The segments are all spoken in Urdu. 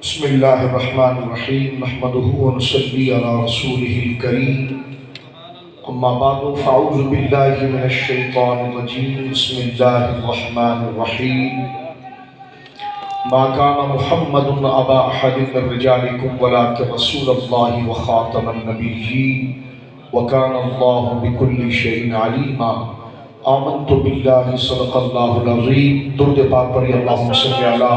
بسم اللہ الرحمن الرحیم نحمده ونصلی علی رسوله الکریم اما بعد فاعوذ باللہ من الشیطان الرجیم بسم اللہ الرحمن الرحیم ما كان محمد ابا احد من رجالکم ولکن رسول اللہ وخاتم النبیین وکان اللہ بکل شیء علیما آمنت باللہ صدق اللہ العظیم۔ درود پاک پڑھی اللہم صلی علی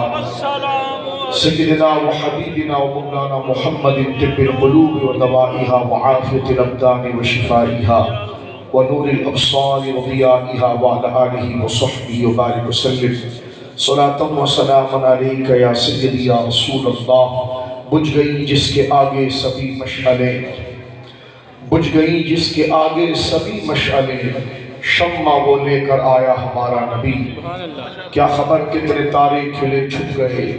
سیدنا و حبیبنا و مولانا محمد طب القلوب و دوائها و عافیت الابدان و شفائها و نور الابصار و ضیائها و علی آلہ و صحبہ و بارک وسلم صلاۃ و سلام علیک یا سیدی یا رسول اللہ۔ بجھ گئی جس کے آگے سبھی مشعلیں، بجھ گئی جس کے آگے سبھی مشعلیں، شمع وہ لے کر آیا ہمارا نبی۔ کیا خبر کتنے تارے کھلے چھپ گئے،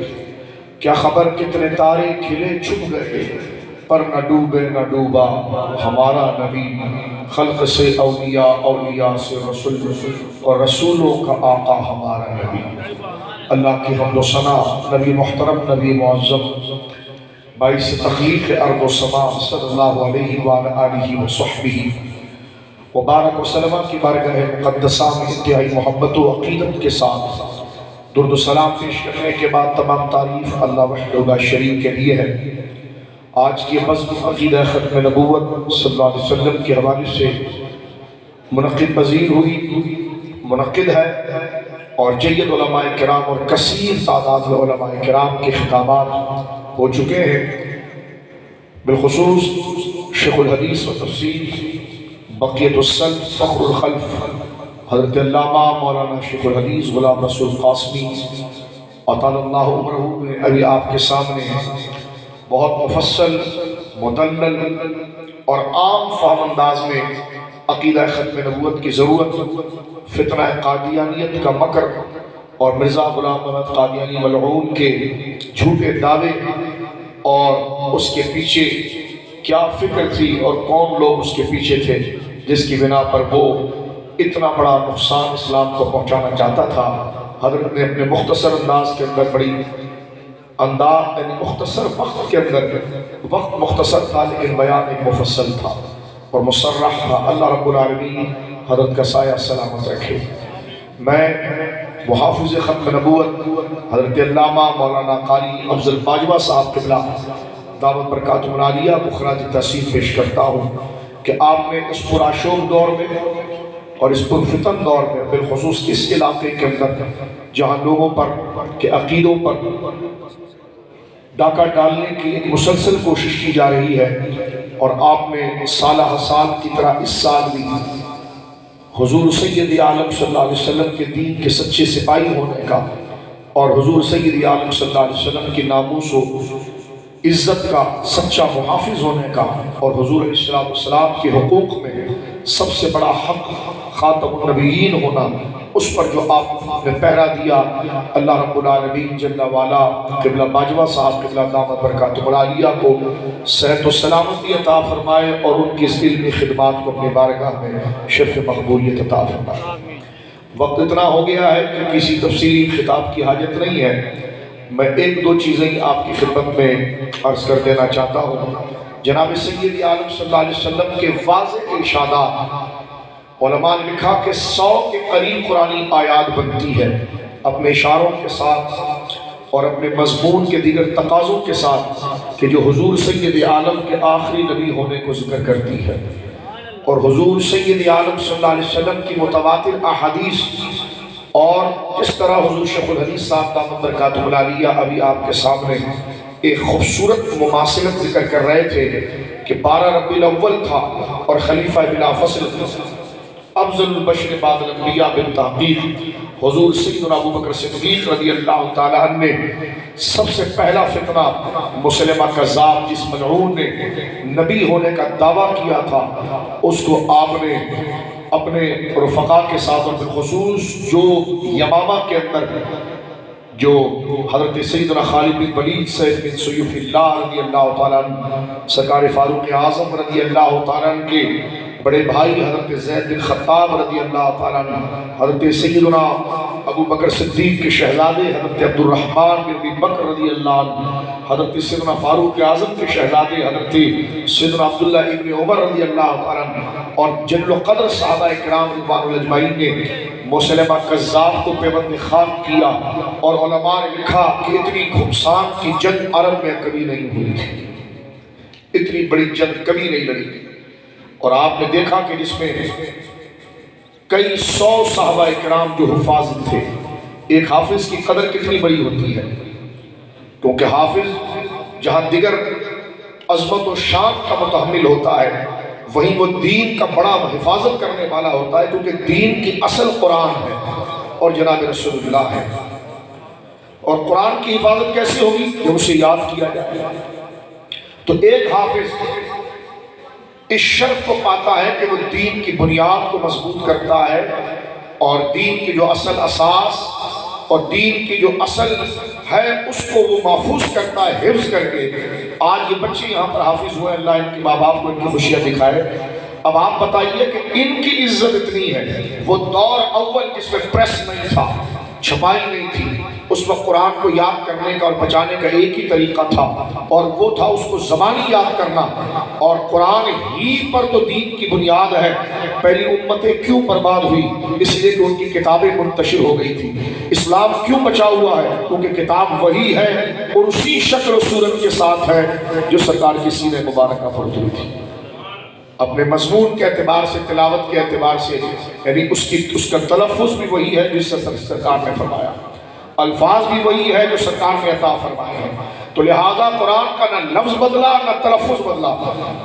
کیا خبر کتنے تارے کھلے چھپ گئے، پر نہ ڈوبے نہ ڈوبا ہمارا نبی۔ خلق سے اولیاء، اولیاء سے رسول، اور رسولوں کا آقا ہمارا نبی۔ اللہ کی حمد و ثنا نبی محترم، نبی معظم، باعث تخلیق ارض و سما صلی اللہ علیہ وآلہ وصحبہ وبارک وسلم کی بارگاہ مقدسہ میں انتہائی محبت و عقیدت کے ساتھ درد و سلام پیش کرنے کے بعد تمام تعریف اللہ وحدہ لا شریک کے لیے ہے۔ آج کی بزم عقیدہ ختم نبوت صلی اللہ علیہ وسلم کے حوالے سے منعقد پذیر ہوئی، منعقد ہے، اور جید علماء کرام اور کثیر تعداد علماء کرام کے خطابات ہو چکے ہیں۔ بالخصوص شیخ الحدیث و تفسیر بقیت السلف فخر الخلف حضرت علامہ مولانا شیخ الحدیث غلام رسول قاسمی اطال اللہ عمرہ میں ابھی آپ کے سامنے بہت مفصل، مدلل اور عام فہم انداز میں عقیدہ ختم نبوت کی ضرورت، فتنہ قادیانیت کا مکر اور مرزا غلام محمد قادیانی ملعون کے جھوٹے دعوے اور اس کے پیچھے کیا فکر تھی اور کون لوگ اس کے پیچھے تھے جس کی بنا پر وہ اتنا بڑا نقصان اسلام کو پہنچانا چاہتا تھا۔ حضرت نے اپنے مختصر انداز کے اندر بڑی یعنی مختصر وقت کے اندر، وقت مختصر تھا لیکن بیان ایک مفصل تھا اور مصرح تھا۔ اللہ رب العالمین حضرت کا سایہ سلامت رکھے۔ میں محافظ ختم نبوت حضرت علامہ مولانا قاری افضل باجوہ صاحب قبلہ دعوت برکاتہ العالیہ کو خراج تحسین پیش کرتا ہوں کہ آپ نے اس پرآشوب دور میں اور اس پرفتن دور میں، بالخصوص اس علاقے کے اندر جہاں لوگوں پر کے عقیدوں پر ڈاکہ ڈالنے کی ایک مسلسل کوشش کی جا رہی ہے، اور آپ نے سالہ سال کی طرح اس سال بھی حضور سید عالم صلی اللہ علیہ وسلم کے دین کے سچے سپاہی ہونے کا اور حضور سید عالم صلی اللہ علیہ وسلم کی ناموس و عزت کا سچا محافظ ہونے کا، اور حضور علیہ السلام کے حقوق میں سب سے بڑا حق خاتم النبیین ہونا، اس پر جو آپ نے پہرا دیا، اللہ رب العالمین جل والا قبلہ باجوہ صاحب قبلہ دامت برکاتہ العالیہ کو صحت و سلامتی عطا فرمائے اور ان کی اس علمی خدمات کو اپنی بارگاہ میں شرف مقبولیت عطا فرمائے۔ وقت اتنا ہو گیا ہے کہ کسی تفصیلی خطاب کی حاجت نہیں ہے، میں ایک دو چیزیں آپ کی خدمت میں عرض کر دینا چاہتا ہوں۔ جناب سید عالم صلی اللہ علیہ وسلم کے واضح ارشادات، علماء نے لکھا کہ 100 کے قریب قرآنی آیات بنتی ہے اپنے اشاروں کے ساتھ اور اپنے مضمون کے دیگر تقاضوں کے ساتھ، کہ جو حضور سید عالم کے آخری نبی ہونے کو ذکر کرتی ہے، اور حضور سید عالم صلی اللہ علیہ وسلم کی متواتر احادیث، اور اس طرح حضور شیخ الحدیث صاحب دامت برکاتہ العالیہ ابھی آپ کے سامنے ایک خوبصورت مماثلت ذکر کر رہے تھے کہ 12 ربیع الاول تھا اور خلیفہ بلا فصل افضل البشر بعد الانبیاء بالتحقیق حضور سیدنا ابوبکر صدیق رضی اللہ تعالیٰ عنہ نے سب سے پہلا فتنہ مسلمہ کذاب جس ملعون نے نبی ہونے کا دعویٰ کیا تھا، اس کو آپ نے اپنے رفقا کے ساتھ اور بالخصوص جو یمامہ کے اندر جو حضرت سیدنا خالد بن ولید سیف بن سیوف اللہ رضی اللہ تعالیٰ عنہ، سرکار فاروق اعظم رضی اللہ تعالیٰ عنہ کے بڑے بھائی حضرت زید بن خطاب رضی اللہ تعالیٰ عنہ، حضرت سیدنا ابو بکر صدیق کے شہزادے حضرت عبد الرحمن بن ابی بکر رضی اللہ عنہ، حضرت سیدنا فاروق اعظم کے شہزادے حضرت سیدنا عبداللہ ابن عمر رضی اللہ عنہ، اور جلیل القدر صحابہ کرام رضوان اللہ اجمعین نے مسلمہ کذاب کو پیوند خان کیا، اور علماء نے لکھا کہ اتنی گھمسان کی جنگ عرب میں کبھی نہیں ہوئی تھی، اتنی بڑی جنگ کبھی نہیں لڑی تھی۔ اور آپ نے دیکھا کہ جس میں کئی سو صحابہ کرام جو حفاظ تھے، ایک حافظ کی قدر کتنی بڑی ہوتی ہے، کیونکہ حافظ جہاں دیگر عظمت و شان کا متحمل ہوتا ہے، وہیں وہ دین کا بڑا حفاظت کرنے والا ہوتا ہے، کیونکہ دین کی اصل قرآن ہے اور جناب رسول اللہ ہے۔ اور قرآن کی حفاظت کیسی ہوگی؟ جب اسے یاد کیا جائے۔ تو ایک حافظ اس شرف کو پاتا ہے کہ وہ دین کی بنیاد کو مضبوط کرتا ہے، اور دین کی جو اصل اساس اور دین کی جو اصل ہے اس کو وہ محفوظ کرتا ہے، حفظ کر کے۔ آج یہ بچے یہاں پر حافظ ہوئے، اللہ ان کے ماں باپ کو ان کی خوشیاں دکھائے۔ اب آپ بتائیے کہ ان کی عزت اتنی ہے، وہ دور اول جس میں پریس نہیں تھا، چھپائی نہیں تھی، اس وقت قرآن کو یاد کرنے کا اور بچانے کا ایک ہی طریقہ تھا، اور وہ تھا اس کو زبانی یاد کرنا، اور قرآن ہی پر تو دین کی بنیاد ہے۔ پہلی امتیں کیوں برباد ہوئی؟ اس لیے کہ ان کی کتابیں منتشر ہو گئی تھی۔ اسلام کیوں بچا ہوا ہے؟ کیونکہ کتاب وہی ہے اور اسی شکل و صورت کے ساتھ ہے جو سرکار کی سینہ مبارکہ پر اتری تھی۔ اپنے مضمون کے اعتبار سے، تلاوت کے اعتبار سے، یعنی اس کا تلفظ بھی وہی ہے جس سے سرکار نے فرمایا، الفاظ بھی وہی ہے جو سرکار نے عطا فرمائے ہیں۔ تو لہذا قرآن کا نہ لفظ بدلا نہ تلفظ بدلا،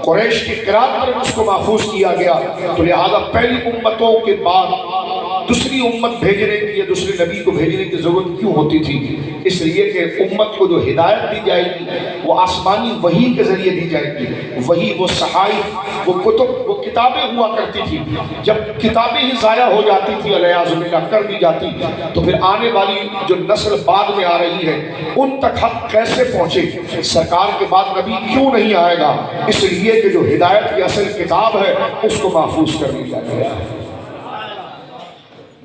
قریش کی قرات پر اس کو محفوظ کیا گیا۔ تو لہذا پہلی امتوں کے بعد دوسری امت بھیجنے کی یا دوسرے نبی کو بھیجنے کی ضرورت کیوں ہوتی تھی؟ اس لیے کہ امت کو جو ہدایت دی جائے گی وہ آسمانی وحی کے ذریعے دی جائے گی۔ وہی، وہ صحائف، وہ کتب، وہ کتابیں ہوا کرتی تھی۔ جب کتابیں ہی ضائع ہو جاتی تھی، والعیاذ باللہ کر دی جاتی، تو پھر آنے والی جو نسل بعد میں آ رہی ہے ان تک حق کیسے پہنچے؟ سرکار کے بعد نبی کیوں نہیں آئے گا؟ اس لیے کہ جو ہدایت کی اصل کتاب ہے اس کو محفوظ کر دی جاتی ہے۔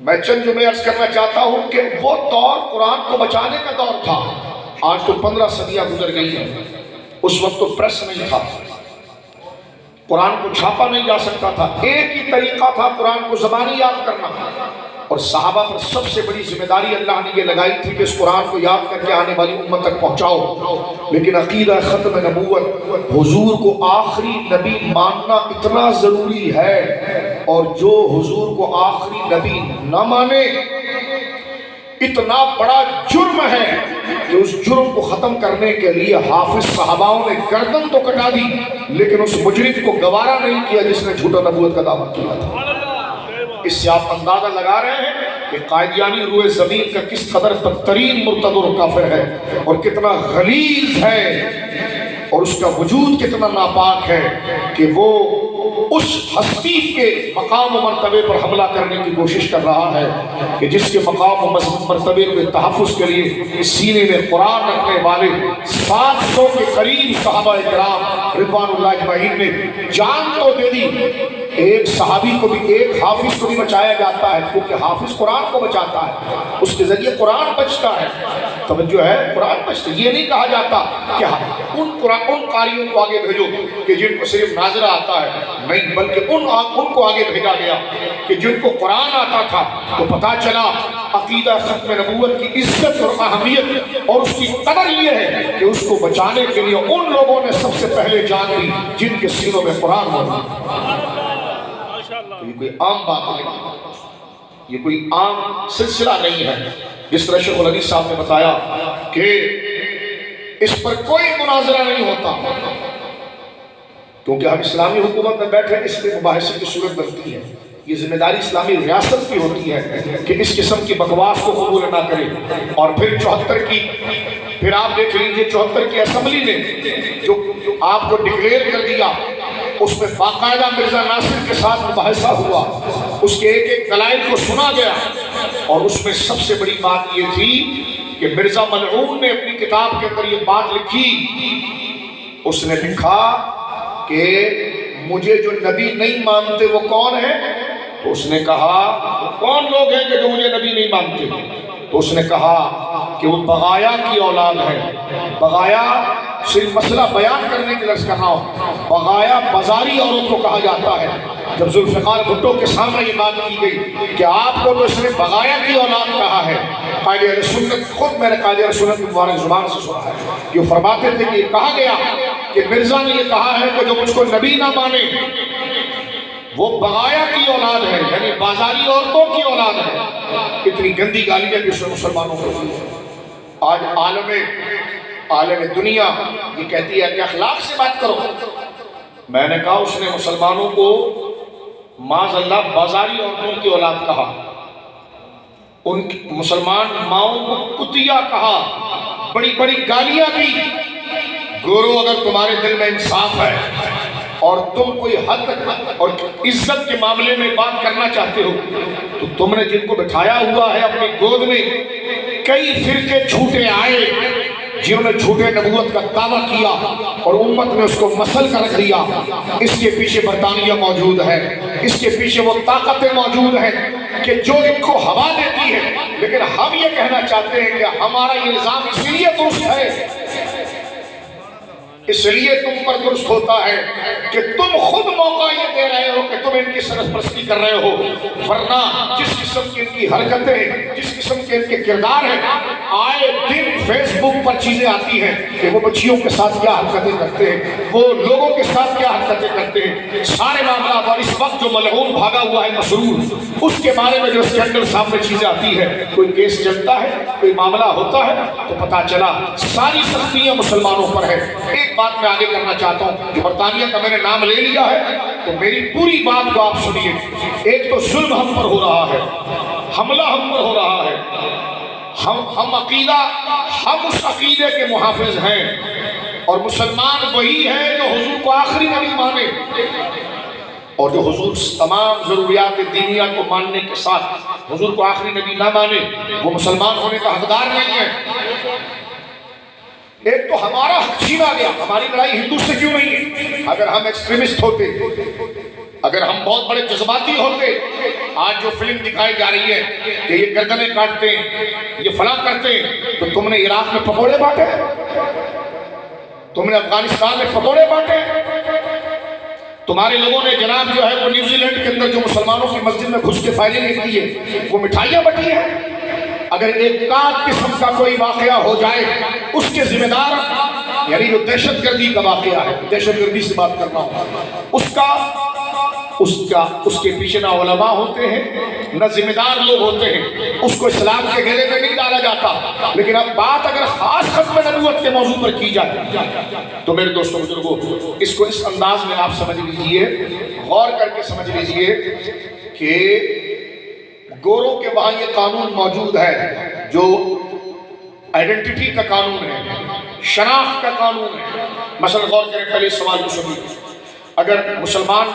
میں چند جملے عرض کرنا چاہتا ہوں کہ وہ دور قرآن کو بچانے کا دور تھا۔ آج تو 15 صدیاں گزر گئی ہیں، اس وقت تو پریس نہیں تھا، قرآن کو چھاپا نہیں جا سکتا تھا، ایک ہی طریقہ تھا قرآن کو زبانی یاد کرنا۔ اور صحابہ پر سب سے بڑی ذمہ داری اللہ نے یہ لگائی تھی کہ اس قرآن کو یاد کر کے آنے والی امت تک پہنچاؤ۔ لیکن عقیدہ ختم نبوت، حضور کو آخری نبی ماننا اتنا ضروری ہے، اور جو حضور کو آخری نبی نہ مانے اتنا بڑا جرم ہے کہ اس جرم کو ختم کرنے کے لیے حافظ صحاباؤں نے گردن تو کٹا دی، لیکن اس مجرم کو گوارا نہیں کیا جس نے جھوٹا نبوت کا دعویٰ کیا تھا۔ اس سے آپ اندازہ لگا رہے ہیں کہ قائدیانی روئے زمین کا کس قدر بدترین مرتد اور کافر ہے، اور کتنا غلیظ ہے، اور اس کا وجود کتنا ناپاک ہے کہ وہ اس ہستی کے مقام و مرتبے پر حملہ کرنے کی کوشش کر رہا ہے کہ جس کے مقام و مرتبے کے تحفظ کے لیے سینے میں قرآن رکھنے والے 700 کے قریب صحابہ کرام رضوان اللہ اجمعین نے جان تو دے دی۔ ایک صحابی کو بھی، ایک حافظ کو بھی بچایا جاتا ہے، کیونکہ حافظ قرآن کو بچاتا ہے، اس کے ذریعے قرآن بچتا ہے۔ توجہ ہے، قرآن بچتا ہے۔ یہ نہیں کہا جاتا کہ ان قاریوں کو آگے بھیجو کہ جن کو صرف ناظرہ آتا ہے، نہیں، بلکہ ان کو آگے بھیجا گیا کہ جن کو قرآن آتا تھا۔ تو پتہ چلا عقیدہ ختم نبوت کی عزت اور اہمیت اور اس کی قدر یہ ہے کہ اس کو بچانے کے لیے ان لوگوں نے سب سے پہلے جان دی جن کے سینوں میں قرآن موجود۔ یہ کوئی عام بات نہیں، یہ کوئی عام سلسلہ نہیں ہے۔ جس طرح شیخ الحدیث صاحب نے بتایا کہ اس پر کوئی مناظرہ نہیں ہوتا، کیونکہ ہم اسلامی حکومت میں بیٹھے اس لیے مباحثے کی صورت بنتی ہے۔ یہ ذمہ داری اسلامی ریاست کی ہوتی ہے کہ اس قسم کی بکواس کو قبول نہ کرے۔ اور پھر 74 کی، پھر آپ دیکھ لیجئے 74 کی اسمبلی نے جو آپ کو ڈکلیئر کر دیا، اس میں باقاعدہ مرزا ناصر کے ساتھ مباحثہ ہوا، اس کے ایک ایک دلائل کو سنا گیا، اور اس میں سب سے بڑی بات یہ تھی کہ مرزا ملعون نے اپنی کتاب کے اندر یہ بات لکھی، اس نے لکھا کہ مجھے جو نبی نہیں مانتے وہ کون ہے؟ تو اس نے کہا کون لوگ ہیں کہ جو مجھے نبی نہیں مانتے؟ تو اس نے کہا کہ وہ بغایا کی اولاد ہے۔ بغایا صرف مسئلہ بیان کرنے کے لفظ کر رہا ہوں، بغایا بازاری عورت کو کہا جاتا ہے۔ جب ذوالفقار بھٹو کے سامنے یہ بات کی گئی کہ آپ کو تو اس نے بغایا کی اولاد کہا ہے، قائد اہل سنت، خود میں نے قائد اہل سنت کی مبارک زبان سے سنا ہے، یہ فرماتے تھے کہ یہ کہا گیا کہ مرزا نے یہ کہا ہے کہ جو مجھ کو نبی نہ مانے وہ بغایا کی اولاد ہے، یعنی بازاری عورتوں کی اولاد ہے۔ اتنی گندی گالیاں جس میں مسلمانوں کو دی۔ آج عالم دنیا یہ کہتی ہے کہ اخلاق سے بات کرو۔ میں نے کہا اس نے مسلمانوں کو معاذ اللہ بازاری عورتوں کی اولاد کہا، ان مسلمان ماؤں کو کتیا کہا، بڑی بڑی گالیاں دی۔ گورو اگر تمہارے دل میں انصاف ہے اور تم کوئی حد اور عزت کے معاملے میں بات کرنا چاہتے ہو تو تم نے جن کو بٹھایا ہوا ہے اپنی گود میں، کئی فرقے جھوٹے آئے جنہوں نے جھوٹے نبوت کا دعویٰ کیا اور امت نے اس کو مسل کر رکھ دیا۔ اس کے پیچھے برطانیہ موجود ہے، اس کے پیچھے وہ طاقتیں موجود ہیں کہ جو ان کو ہوا دیتی ہے۔ لیکن ہم یہ کہنا چاہتے ہیں کہ ہمارا یہ الزام اس لیے درست ہے، اس لیے تم پر درست ہوتا ہے کہ تم خود موقع یہ دے رہے ہو کہ تم ان کی سرس پرستی کر رہے ہو، ورنہ جس قسم کی ان کی حرکتیں، جس قسم کے ان کے کردار ہیں، آئے دن فیس بک پر چیزیں آتی ہیں کہ وہ بچیوں کے ساتھ کیا حرکتیں کرتے ہیں، وہ لوگوں کے ساتھ کیا حرکتیں کرتے ہیں، سارے معاملات۔ اور اس وقت جو ملعون بھاگا ہوا ہے مسرور، اس کے بارے میں جو اسکینڈل سامنے چیزیں آتی ہے، کوئی کیس چلتا ہے، کوئی معاملہ ہوتا ہے تو پتہ چلا ساری سختیاں مسلمانوں پر ہے۔ ایک بات میں آگے کرنا چاہتا ہوں کہ برطانیہ کا میں نے نام لے لیا ہے تو میری پوری بات کو آپ سنیے۔ ایک تو ظلم ہم پر ہو رہا ہے، حملہ ہم پر ہو رہا ہے، ہم اس عقیدے کے محافظ ہیں، اور مسلمان وہی ہے جو حضور کو آخری نبی مانے، اور جو حضور تمام ضروریات دینیہ کو ماننے کے ساتھ حضور کو آخری نبی نہ مانے وہ مسلمان ہونے کا حقدار نہیں ہے۔ ایک تو ہمارا حق چھینا گیا۔ ہماری لڑائی ہندو سے کیوں نہیں ہے؟ اگر ہم ایکسٹریمسٹ ہوتے، اگر ہم بہت بڑے جذباتی ہوتے، آج جو فلم دکھائی جا رہی ہے کہ یہ گردنیں کاٹتے ہیں، یہ فلاں کرتے ہیں، تو تم نے عراق میں پکوڑے بانٹے، تم نے افغانستان میں پکوڑے بانٹے، تمہارے لوگوں نے جناب جو ہے وہ نیوزی لینڈ کے اندر جو مسلمانوں کی مسجد میں گھس کے فائلیں لکھی ہے وہ مٹھائیاں بٹی ہیں۔ اگر ایک آدھ قسم کا کوئی واقعہ ہو جائے اس کے ذمہ دار، یعنی جو دہشت گردی کا واقعہ ہے، دہشت گردی سے بات کرنا ہوں، اس کے پیچھے نہ علماء ہوتے ہیں نہ ذمہ دار لوگ ہوتے ہیں، اس کو اسلام کے گھیرے میں نہیں ڈالا جاتا۔ لیکن اب بات اگر خاص ختم نبوت کے موضوع پر کی جائے تو میرے دوستوں بزرگوں اس کو اس انداز میں آپ سمجھ لیجئے، غور کر کے سمجھ لیجئے کہ گوروں کے وہاں یہ قانون موجود ہے جو آئیڈنٹیٹی کا قانون ہے، شناخت کا قانون ہے۔ مثلا غور کریں، پہلے اس سوال کو سنیے، اگر مسلمان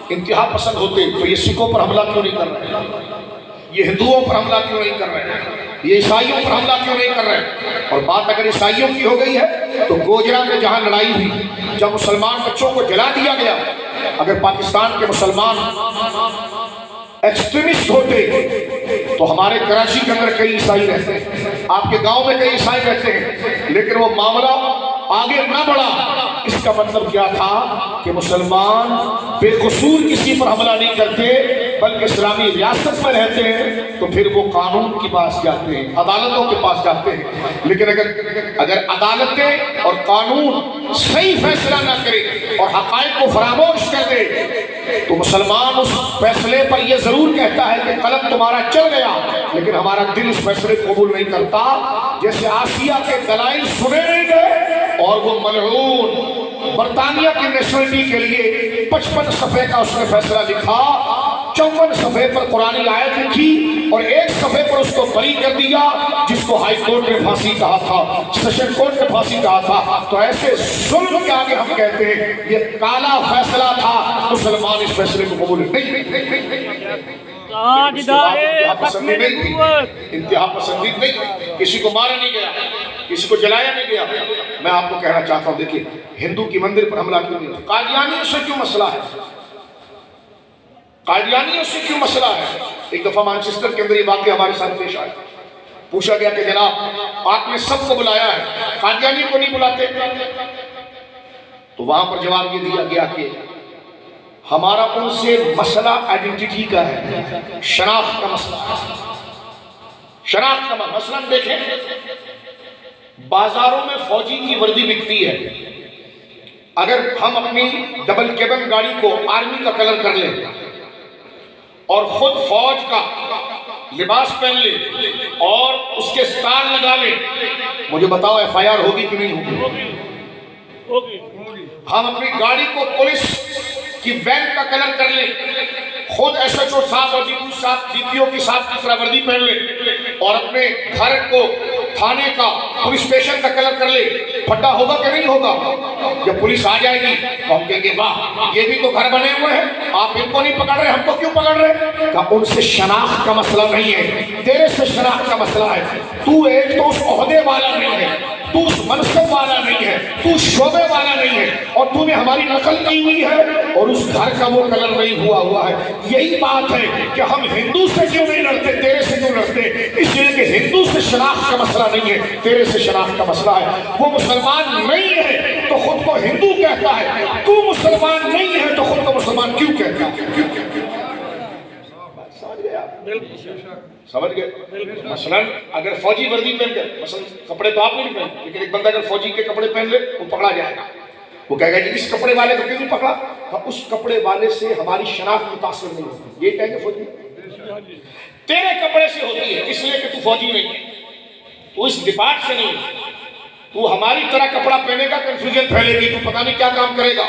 انتہا پسند ہوتے تو یہ سکھوں پر حملہ کیوں نہیں کر رہے، یہ ہندوؤں پر حملہ کیوں نہیں کر رہے، یہ عیسائیوں پر حملہ کیوں نہیں کر رہے؟ اور بات اگر عیسائیوں کی ہو گئی ہے تو گوجرا میں جہاں لڑائی ہوئی، جب مسلمان بچوں کو جلا دیا گیا، اگر پاکستان کے مسلمان ایکسٹریمسٹ ہوتے تو ہمارے کراچی کے اندر کئی عیسائی رہتے ہیں، آپ کے گاؤں میں کئی عیسائی رہتے ہیں، لیکن وہ معاملہ آگے نہ بڑھا۔ اس کا مطلب کیا تھا کہ مسلمان بے قصور کسی پر حملہ نہیں کرتے بلکہ اسلامی ریاست میں رہتے ہیں تو پھر وہ قانون کے پاس جاتے ہیں، عدالتوں کے پاس جاتے ہیں۔ لیکن اگر عدالتیں اور قانون صحیح فیصلہ نہ کرے اور حقائق کو فراموش کر دے تو مسلمان اس فیصلے پر یہ ضرور کہتا ہے کہ قلم تمہارا چل گیا، لیکن ہمارا دل اس فیصلے کو قبول نہیں کرتا۔ جیسے آسیہ کے دلائل سنے نہیں گئے اور وہ ملعون برطانیہ کی نیشنلٹی کے لیے 55 صفحے کا اس نے فیصلہ لکھا، 54 صفحے پر قرآنی آیت لکھی اور 1 صفحے پر اس کو بری کر دیا جس کو ہائی کورٹ نے پھانسی کہا تھا، سیشن کورٹ نے پھانسی کہا تھا۔ تو ایسے ظلم کے آگے ہم کہتے ہیں یہ کالا فیصلہ تھا، مسلمان اس فیصلے کو قبول نہیں۔ انتہا پسندی نہیں تھی، انتہا پسندی نہیں، کسی کو مارا نہیں گیا، کسی کو جلایا نہیں گیا۔ میں آپ کو کہنا چاہتا ہوں، دیکھیں ہندو کی مندر پر حملہ کیوں نہیں، قادیانی سے کیوں مسئلہ ہے؟ قادیانیوں سے کیوں مسئلہ ہے؟ ایک دفعہ مانچسٹر کے اندر یہ واقعہ ہمارے ساتھ پیش آیا. پوچھا گیا کہ جناب آپ نے سب کو بلایا ہے، قادیانی کو نہیں بلاتے؟ تو وہاں پر جواب یہ دیا گیا کہ ہمارا ان سے مسئلہ آئیڈینٹیٹی کا ہے، شناخت کا مسئلہ. شناخت کا مسئلہ مثلا دیکھیں، بازاروں میں فوجی کی وردی بکتی ہے. اگر ہم اپنی ڈبل کیبن گاڑی کو آرمی کا کلر کر لیں اور خود فوج کا لباس پہن لیں اور اس کے سٹار لگا لیں، مجھے بتاؤ ایف آئی آر ہوگی کہ نہیں ہوگی؟ ہم اپنی گاڑی کو پولیس کی وین کا کلر کر لیں، خود ایس ایچ او صاحب اور ڈی پی او کی صاحب کی طرح وردی پہن لیں اور اپنے گھر کو تھانے کا پولیس اسٹیشن کا کلر کر لے، پھٹا ہوگا کہ نہیں ہوگا؟ جب پولیس آ جائے گی تو ہم کہیں گے واہ یہ بھی تو گھر بنے ہوئے ہیں، آپ ان کو نہیں پکڑ رہے، ہم کو کیوں پکڑ رہے؟ کہ ان سے شناخت کا مسئلہ نہیں ہے، تیرے سے شناخت کا مسئلہ ہے. تو ایک تو اس عہدے والا نہیں ہے، تو اس منصب والا نہیں ہے، تو شعبے والا نہیں ہے، اور تو نے ہماری نقل کی ہوئی ہے اور اس گھر کا وہ کلر نہیں ہوا ہے. یہی بات ہے کہ ہم ہندو سے کیوں نہیں لڑتے، تیرے سے کیوں لڑتے؟ اس لیے کہ ہندو سے شناخت کا مسئلہ نہیں ہے، تیرے سے شناخت کا مسئلہ ہے. وہ مسلمان نہیں ہے تو خود کو ہندو کہتا ہے، تو مسلمان نہیں ہے تو خود کو مسلمان کیوں کہتا ہے؟ سمجھ گئے؟ مثلا اگر فوجی وردی پہن کر، مثلا کپڑے تو آپ نہیں پہن، لیکن ایک بندہ اگر فوجی کے کپڑے پہن لے وہ پکڑا جائے گا. وہ کہے گا جی اس کپڑے والے کو کیوں پکڑا؟ اس کپڑے والے سے ہماری شناخت متاثر نہیں ہوتی. یہ کہیں گے فوجی تیرے کپڑے سے ہوتی ہے اس لیے کہ تو فوجی نہیں ہے، تو اس ڈپارٹ سے نہیں، تو ہماری طرح کپڑا پہنے گا کنفیوژن پھیلے گی، تو پتہ نہیں کیا کام کرے گا.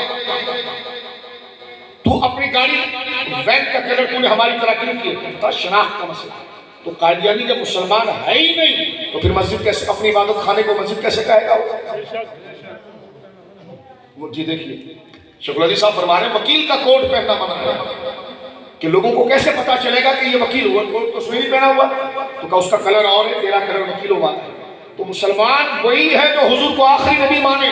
تو اپنی گاڑی وین کا کلر تو نے ہماری طرح کیوں کیا؟ شناخت کا مسئلہ. تو قادیانی جب مسلمان ہے ہی نہیں تو پھر مسجد کیسے، اپنی عبادت خانے کو مسجد کیسے کہے گا؟ جی دیکھیے شکر علی صاحب فرما رہے ہیں وکیل کا کوٹ پہننا منع ہے کہ لوگوں کو کیسے پتا چلے گا کہ یہ وکیل ہوا، کوٹ تو سوئی نہیں پہنا ہوا، تو کہ اس کا کلر اور ہے، تیرا کلر وکیل ہوا ہے. تو مسلمان وہی ہے جو حضور کو آخری نبی مانے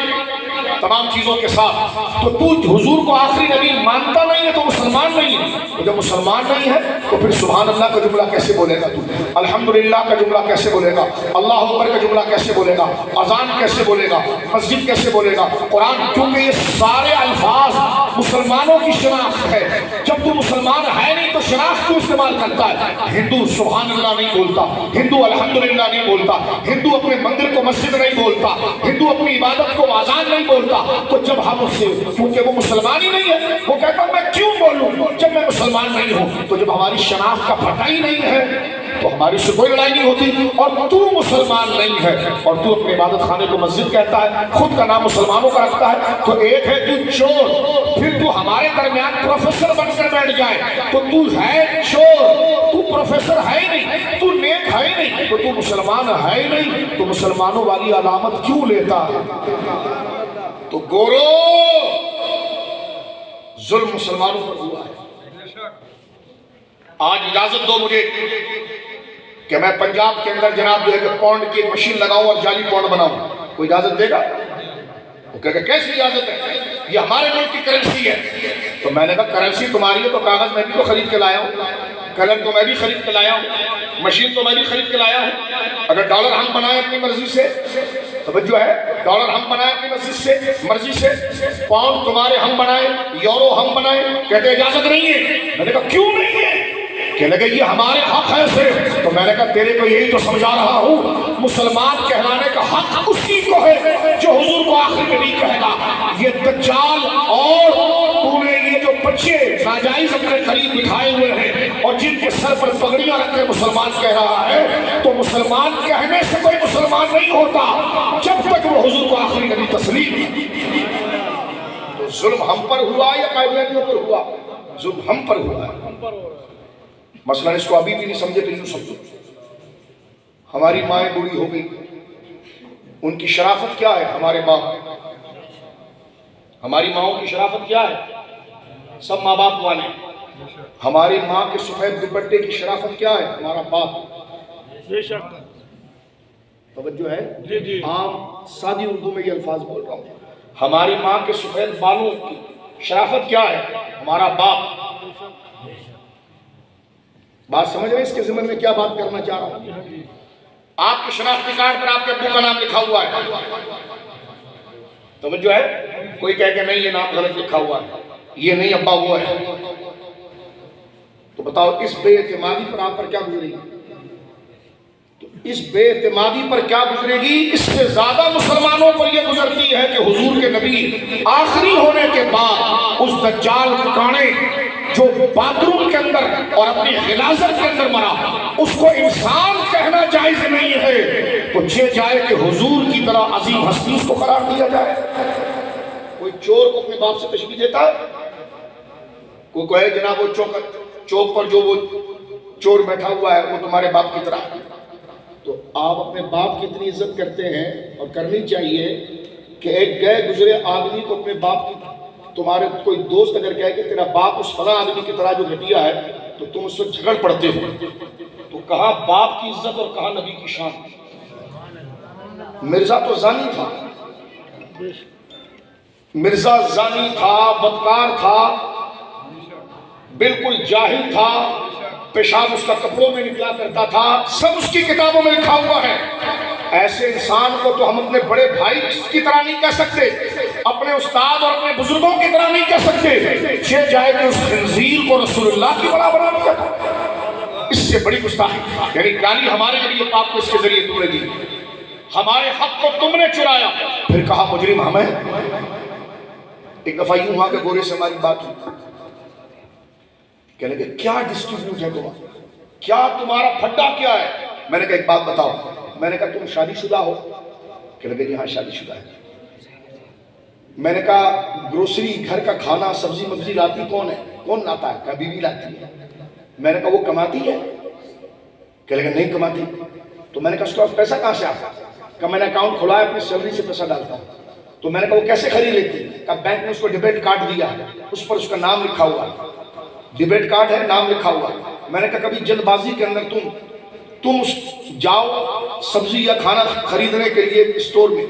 تمام چیزوں کے ساتھ. تو تو حضور کو آخری نبی مانتا نہیں ہے تو مسلمان نہیں ہے. تو جب مسلمان نہیں ہے تو پھر سبحان اللہ کا جملہ کیسے بولے گا؟ تو الحمدللہ کا جملہ کیسے بولے گا؟ اللہ اکبر کا جملہ کیسے بولے گا؟ اذان کیسے بولے گا؟ مسجد کیسے بولے گا؟ قرآن، کیونکہ یہ سارے الفاظ مسلمانوں کی شناخت ہے. جب تو مسلمان ہے نہیں تو شناخت کو استعمال کرتا ہے. ہندو سبحان اللہ نہیں بولتا، ہندو الحمدللہ نہیں بولتا، ہندو اپنے مندر کو مسجد نہیں بولتا، ہندو اپنی عبادت کو آزان نہیں بولتا. تو جب ہم اس سے، کیونکہ وہ مسلمان ہی نہیں ہے، وہ کہتا میں کیوں بولوں جب میں مسلمان نہیں ہوں. تو جب ہماری شناخت کا پتہ ہی نہیں ہے تو ہماری سے کوئی لڑائی نہیں ہوتی. اور تو مسلمان نہیں ہے اور تو اپنے عبادت خانے کو مسجد کہتا ہے، خود کا نام مسلمانوں کا رکھتا ہے، تو ایک ہے تو چور، پھر تو ہمارے درمیان پروفیسر بن کر بیٹھ جائے تو تو ہے چور، تو پروفیسر ہے ہی نہیں، تو نیک ہے ہی نہیں، تو تو مسلمان ہے ہی نہیں. تو مسلمانوں والی علامت کیوں لیتا ہے؟ تو گورو ظلم مسلمانوں پر ہوا ہے. آج اجازت دو مجھے کہ میں پنجاب کے اندر جناب جو ہے کہ پونڈ کی ایک مشین لگاؤں اور جعلی پونڈ بناؤں، کوئی اجازت دے گا؟ وہ کہے گا کیسی اجازت ہے، یہ ہمارے ملک کی کرنسی ہے. تو میں نے کہا کرنسی تمہاری ہے تو کاغذ میں بھی تو خرید کے لایا ہوں، کلر تو میں بھی خرید کے لایا ہوں، مشین تو میں بھی خرید کے لایا ہوں. اگر ڈالر ہم بنائیں اپنی مرضی سے، توجہ ہے، ڈالر ہم بنائیں اپنی مرضی سے، پاؤنڈ تمہارے ہم بنائیں، یورو ہم بنائیں، کہتے اجازت نہیں ہے. میں نے کہا کیوں نہیں ہے؟ کہنے لگے یہ ہمارے حق ہے صرف. تو میں نے کہا تیرے کو یہی تو سمجھا رہا ہوں، مسلمان کہلانے کا حق اسی کو ہے جو حضور کو آخری نبی کہے گا. یہ دجال اور تو نے یہ جو بچے ناجائز اپنے قریب بٹھائے ہوئے ہیں اور جن کے سر پر پگڑیاں رکھ کے مسلمان کہہ رہا ہے، تو مسلمان کہنے سے کوئی مسلمان نہیں ہوتا جب تک وہ حضور کو آخری نبی تسلیم. تو ظلم ہم پر ہوا یا قائدیانیوں پر ہوا؟ ظلم ہم پر ہوا ہے. مثلا اس کو ابھی بھی نہیں سمجھے تو یوں سمجھو، ہماری مائیں بوڑھی ہو گئی، ان کی شرافت کیا ہے؟ ہمارے باپ، ہماری ماؤں کی شرافت کیا ہے؟ سب ماں باپ والے. ہماری ماں کے سفید دوپٹے کی شرافت کیا ہے؟ ہمارا باپ. بے شک توجہ ہے، عام سادی اردو میں یہ الفاظ بول رہا ہوں. ہماری ماں کے سفید بالوں کی شرافت کیا ہے؟ ہمارا باپ. بات سمجھ رہے ہیں اس کے ضمن میں کیا بات کرنا چاہ رہا ہوں؟ آپ کے شناختی کارڈ پر آپ کے ابو کا نام لکھا ہوا ہے، توجہ ہے؟ کوئی کہے کہ نہیں یہ نام غلط لکھا ہوا ہے، یہ نہیں ابا وہ ہے، تو بتاؤ اس بے اعتمادی پر آپ پر کیا گزرے گی؟ تو اس بے اعتمادی پر کیا گزرے گی؟ اس سے زیادہ مسلمانوں پر یہ گزرتی ہے کہ حضور کے نبی آخری ہونے کے بعد اس دجال کانے جو باتھ روم کے اندر اور اپنی غلاظت کے اندر مرا، اس کو انسان کہنا جائز نہیں ہے، تو یہ جائے کہ حضور کی طرح عظیم ہستی اس کو قرار دیا جائے۔ کوئی چور کو اپنے باپ سے تشبیہ دیتا ہے؟ کوئی کہے جناب وہ چوک پر جو وہ چور بیٹھا ہوا ہے وہ تمہارے باپ کی طرح، تو آپ اپنے باپ کی اتنی عزت کرتے ہیں اور کرنی چاہیے کہ ایک گئے گزرے آدمی کو اپنے باپ کی، تمہارے کوئی دوست اگر کہے کہ تیرا باپ اس فلاں آدمی کی طرح جو گھٹیا ہے تو تم اس سے جھگڑ پڑتے ہو، تو کہاں باپ کی عزت اور کہاں نبی کی شان۔ مرزا تو زانی تھا، مرزا زانی تھا، بدکار تھا، بالکل جاہل تھا، پیشاب اس کا کپڑوں میں نکلا کرتا تھا، سب اس کی کتابوں میں لکھا ہوا ہے۔ ایسے انسان کو تو ہم اپنے بڑے بھائی کی طرح نہیں کہہ سکتے، اپنے استاد اور اپنے بزرگوں کی طرح نہیں کہہ سکتے، یہ جائے کہ اس خنزیر کو رسول اللہ کی بڑا بنا دیا، اس سے بڑی گستاخی۔ یعنی گالی ہمارے نبی پاک کو اس کے ذریعے تم نے دی، ہمارے حق کو تم نے چرایا، پھر کہا مجرم ہمیں۔ ایک دفعہ یوں وہاں کے گورے سے ہماری بات ہوئی، کہنے کہ کیا ڈسٹریبیوٹ ہے تمہارا، کیا تمہارا پھڈا کیا ہے؟ میں نے کہا ایک بات بتاؤ، میں نے کہا تم شادی شدہ ہو؟ کہنے کہ جی ہاں شادی شدہ ہے۔ میں نے کہا گروسری گھر کا کھانا سبزی مبزی لاتی کون ہے؟ کون لاتا ہے؟ کہا بیوی لاتی ہے۔ میں نے کہا وہ کماتی ہے؟ کہنے کہ نہیں کماتی۔ تو میں نے کہا اس کے پاس پیسہ کہاں سے آتا؟ کہا میں نے اکاؤنٹ کھولا ہے، اپنی سیلری سے پیسہ ڈالتا ہوں۔ تو میں نے کہا وہ کیسے خرید لیتی؟ کہا بینک نے اس کو ڈیبٹ کارڈ دیا ہے، اس پر اس کا نام لکھا ہوا ہے، ڈیبٹ کارڈ ہے، نام لکھا ہوا ہے۔ میں نے کہا کبھی جلد بازی کے اندر تم جاؤ سبزی یا کھانا خریدنے کے لیے اسٹور میں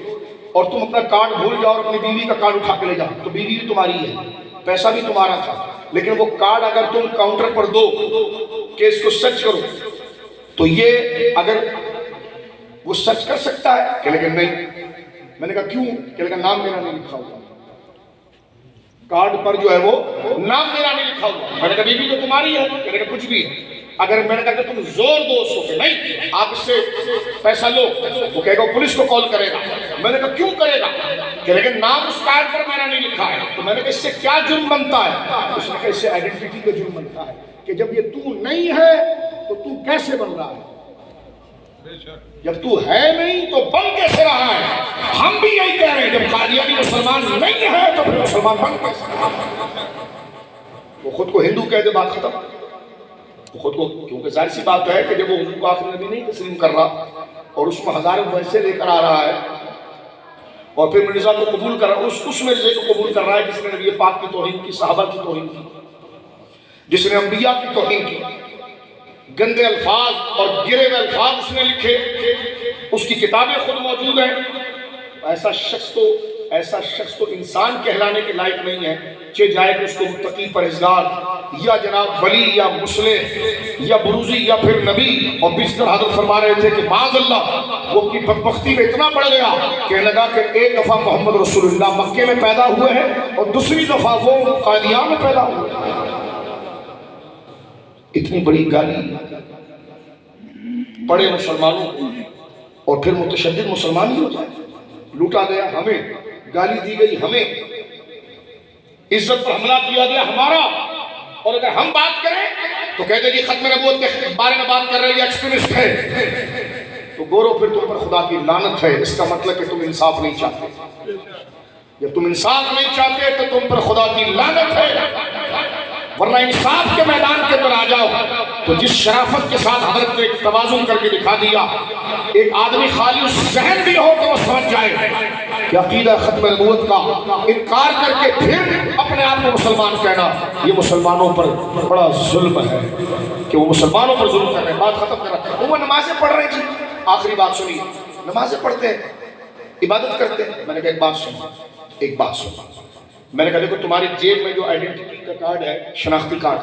اور تم اپنا کارڈ بھول جاؤ اور اپنی بیوی کا کارڈ اٹھا کے لے جاؤ، تو بیوی بھی تمہاری ہے، پیسہ بھی تمہارا تھا، لیکن وہ کارڈ اگر تم کاؤنٹر پر دو کہ اس کو سرچ کرو تو یہ اگر وہ سرچ کر سکتا ہے؟ کہ لیکن نہیں۔ میں نے کہا کیوں؟ کہ لیکن نام میرا نہیں لکھا ہوا، کارڈ پر جو ہے وہ نام میرا نہیں لکھا ہوا۔ میں نے کہا بیوی تو تمہاری ہے؟ کہ لیکن کچھ بھی ہے۔ اگر میں نے کہا کہ تم زور دو اس کو کہ نہیں آپ اس سے پیسہ لو، وہ کہے گا پولیس کو کال کرے گا۔ میں نے کہا کیوں کرے گا؟ کہ لیکن نام اس کارڈ پر میرا نہیں لکھا ہے۔ تو میں نے کہا اس سے کیا جرم بنتا ہے؟ اس نے کہا اس سے آئیڈینٹی کا جرم بنتا ہے کہ جب یہ تو نہیں ہے تو تو کیسے بن رہا ہے، جب تو ہے نہیں تو بن کیسے رہا ہے؟ ہم بھی یہی کہہ رہے ہیں جب قادیانی مسلمان نہیں ہے تو پھر مسلمان بن کیسے رہا ہے؟ وہ خود کو ہندو کہہ دے بات ختم، وہ خود کو، کیونکہ ظاہر سی بات ہے کہ جب وہ حضور کو آخری نبی نہیں تسلیم کر رہا اور اس میں ہزاروں ویسے لے کر آ رہا ہے اور پھر مرزا کو قبول کر رہا ہے، اس مرزے کو قبول کر رہا ہے جس نے نبی پاک کی توہین کی، صحابہ کی توہین کی، جس نے انبیاء کی توہین کی، گندے الفاظ اور گرے ہوئے الفاظ اس نے لکھے، اس کی کتابیں خود موجود ہیں۔ ایسا شخص تو انسان کہلانے کے لائق نہیں ہے، چہ جائے کہ اس کو متقی پرہیزگار یا جناب ولی یا مصلح یا بروزی یا پھر نبی، اور بیشتر حضرت فرما رہے تھے کہ معاذ اللہ وہ اپنی بدبختی میں اتنا بڑھ گیا کہ لگا کہ ایک دفعہ محمد رسول اللہ مکے میں پیدا ہوئے ہیں اور دوسری دفعہ وہ قادیان میں پیدا ہوئے ہیں۔ اتنی بڑی گالی پڑے مسلمانوں کو اور پھر متشدد مسلمان ہی ہو جائے، لوٹا گیا ہمیں، گالی دی گئی ہمیں، عزت پر حملہ کیا گیا ہمارا، اور اگر ہم بات کریں تو کہتے جی ختم نبوت کے بارے میں بات کر رہے ہیں، ایکسٹریمسٹ ہے، تو گورو پھر تم پر خدا کی لعنت ہے۔ اس کا مطلب کہ تم انصاف نہیں چاہتے، جب تم انصاف نہیں چاہتے تو تم پر خدا کی لعنت ہے، ورنہ انصاف کے میدان کے اندر آ جاؤ تو جس شرافت کے ساتھ حضرت نے ایک توازن کر کے دکھا دیا، ایک آدمی خالی اس ذہن بھی ہو تو وہ سمجھ جائے کہ عقیدہ ختم نبوت کا انکار کر کے پھر اپنے آپ کو مسلمان کہنا یہ مسلمانوں پر بڑا ظلم ہے، کہ وہ مسلمانوں پر ظلم کر رہے ہیں۔ بات ختم کر رہا ہے، وہ نمازیں پڑھ رہے ہیں جی، آخری بات سنیے، نمازیں پڑھتے ہیں، عبادت کرتے ہیں۔ میں نے کہا ایک بات سنو، میں نے کہا دیکھو تمہاری جیب میں جو آئیڈینٹی کا کارڈ ہے، شناختی کارڈ،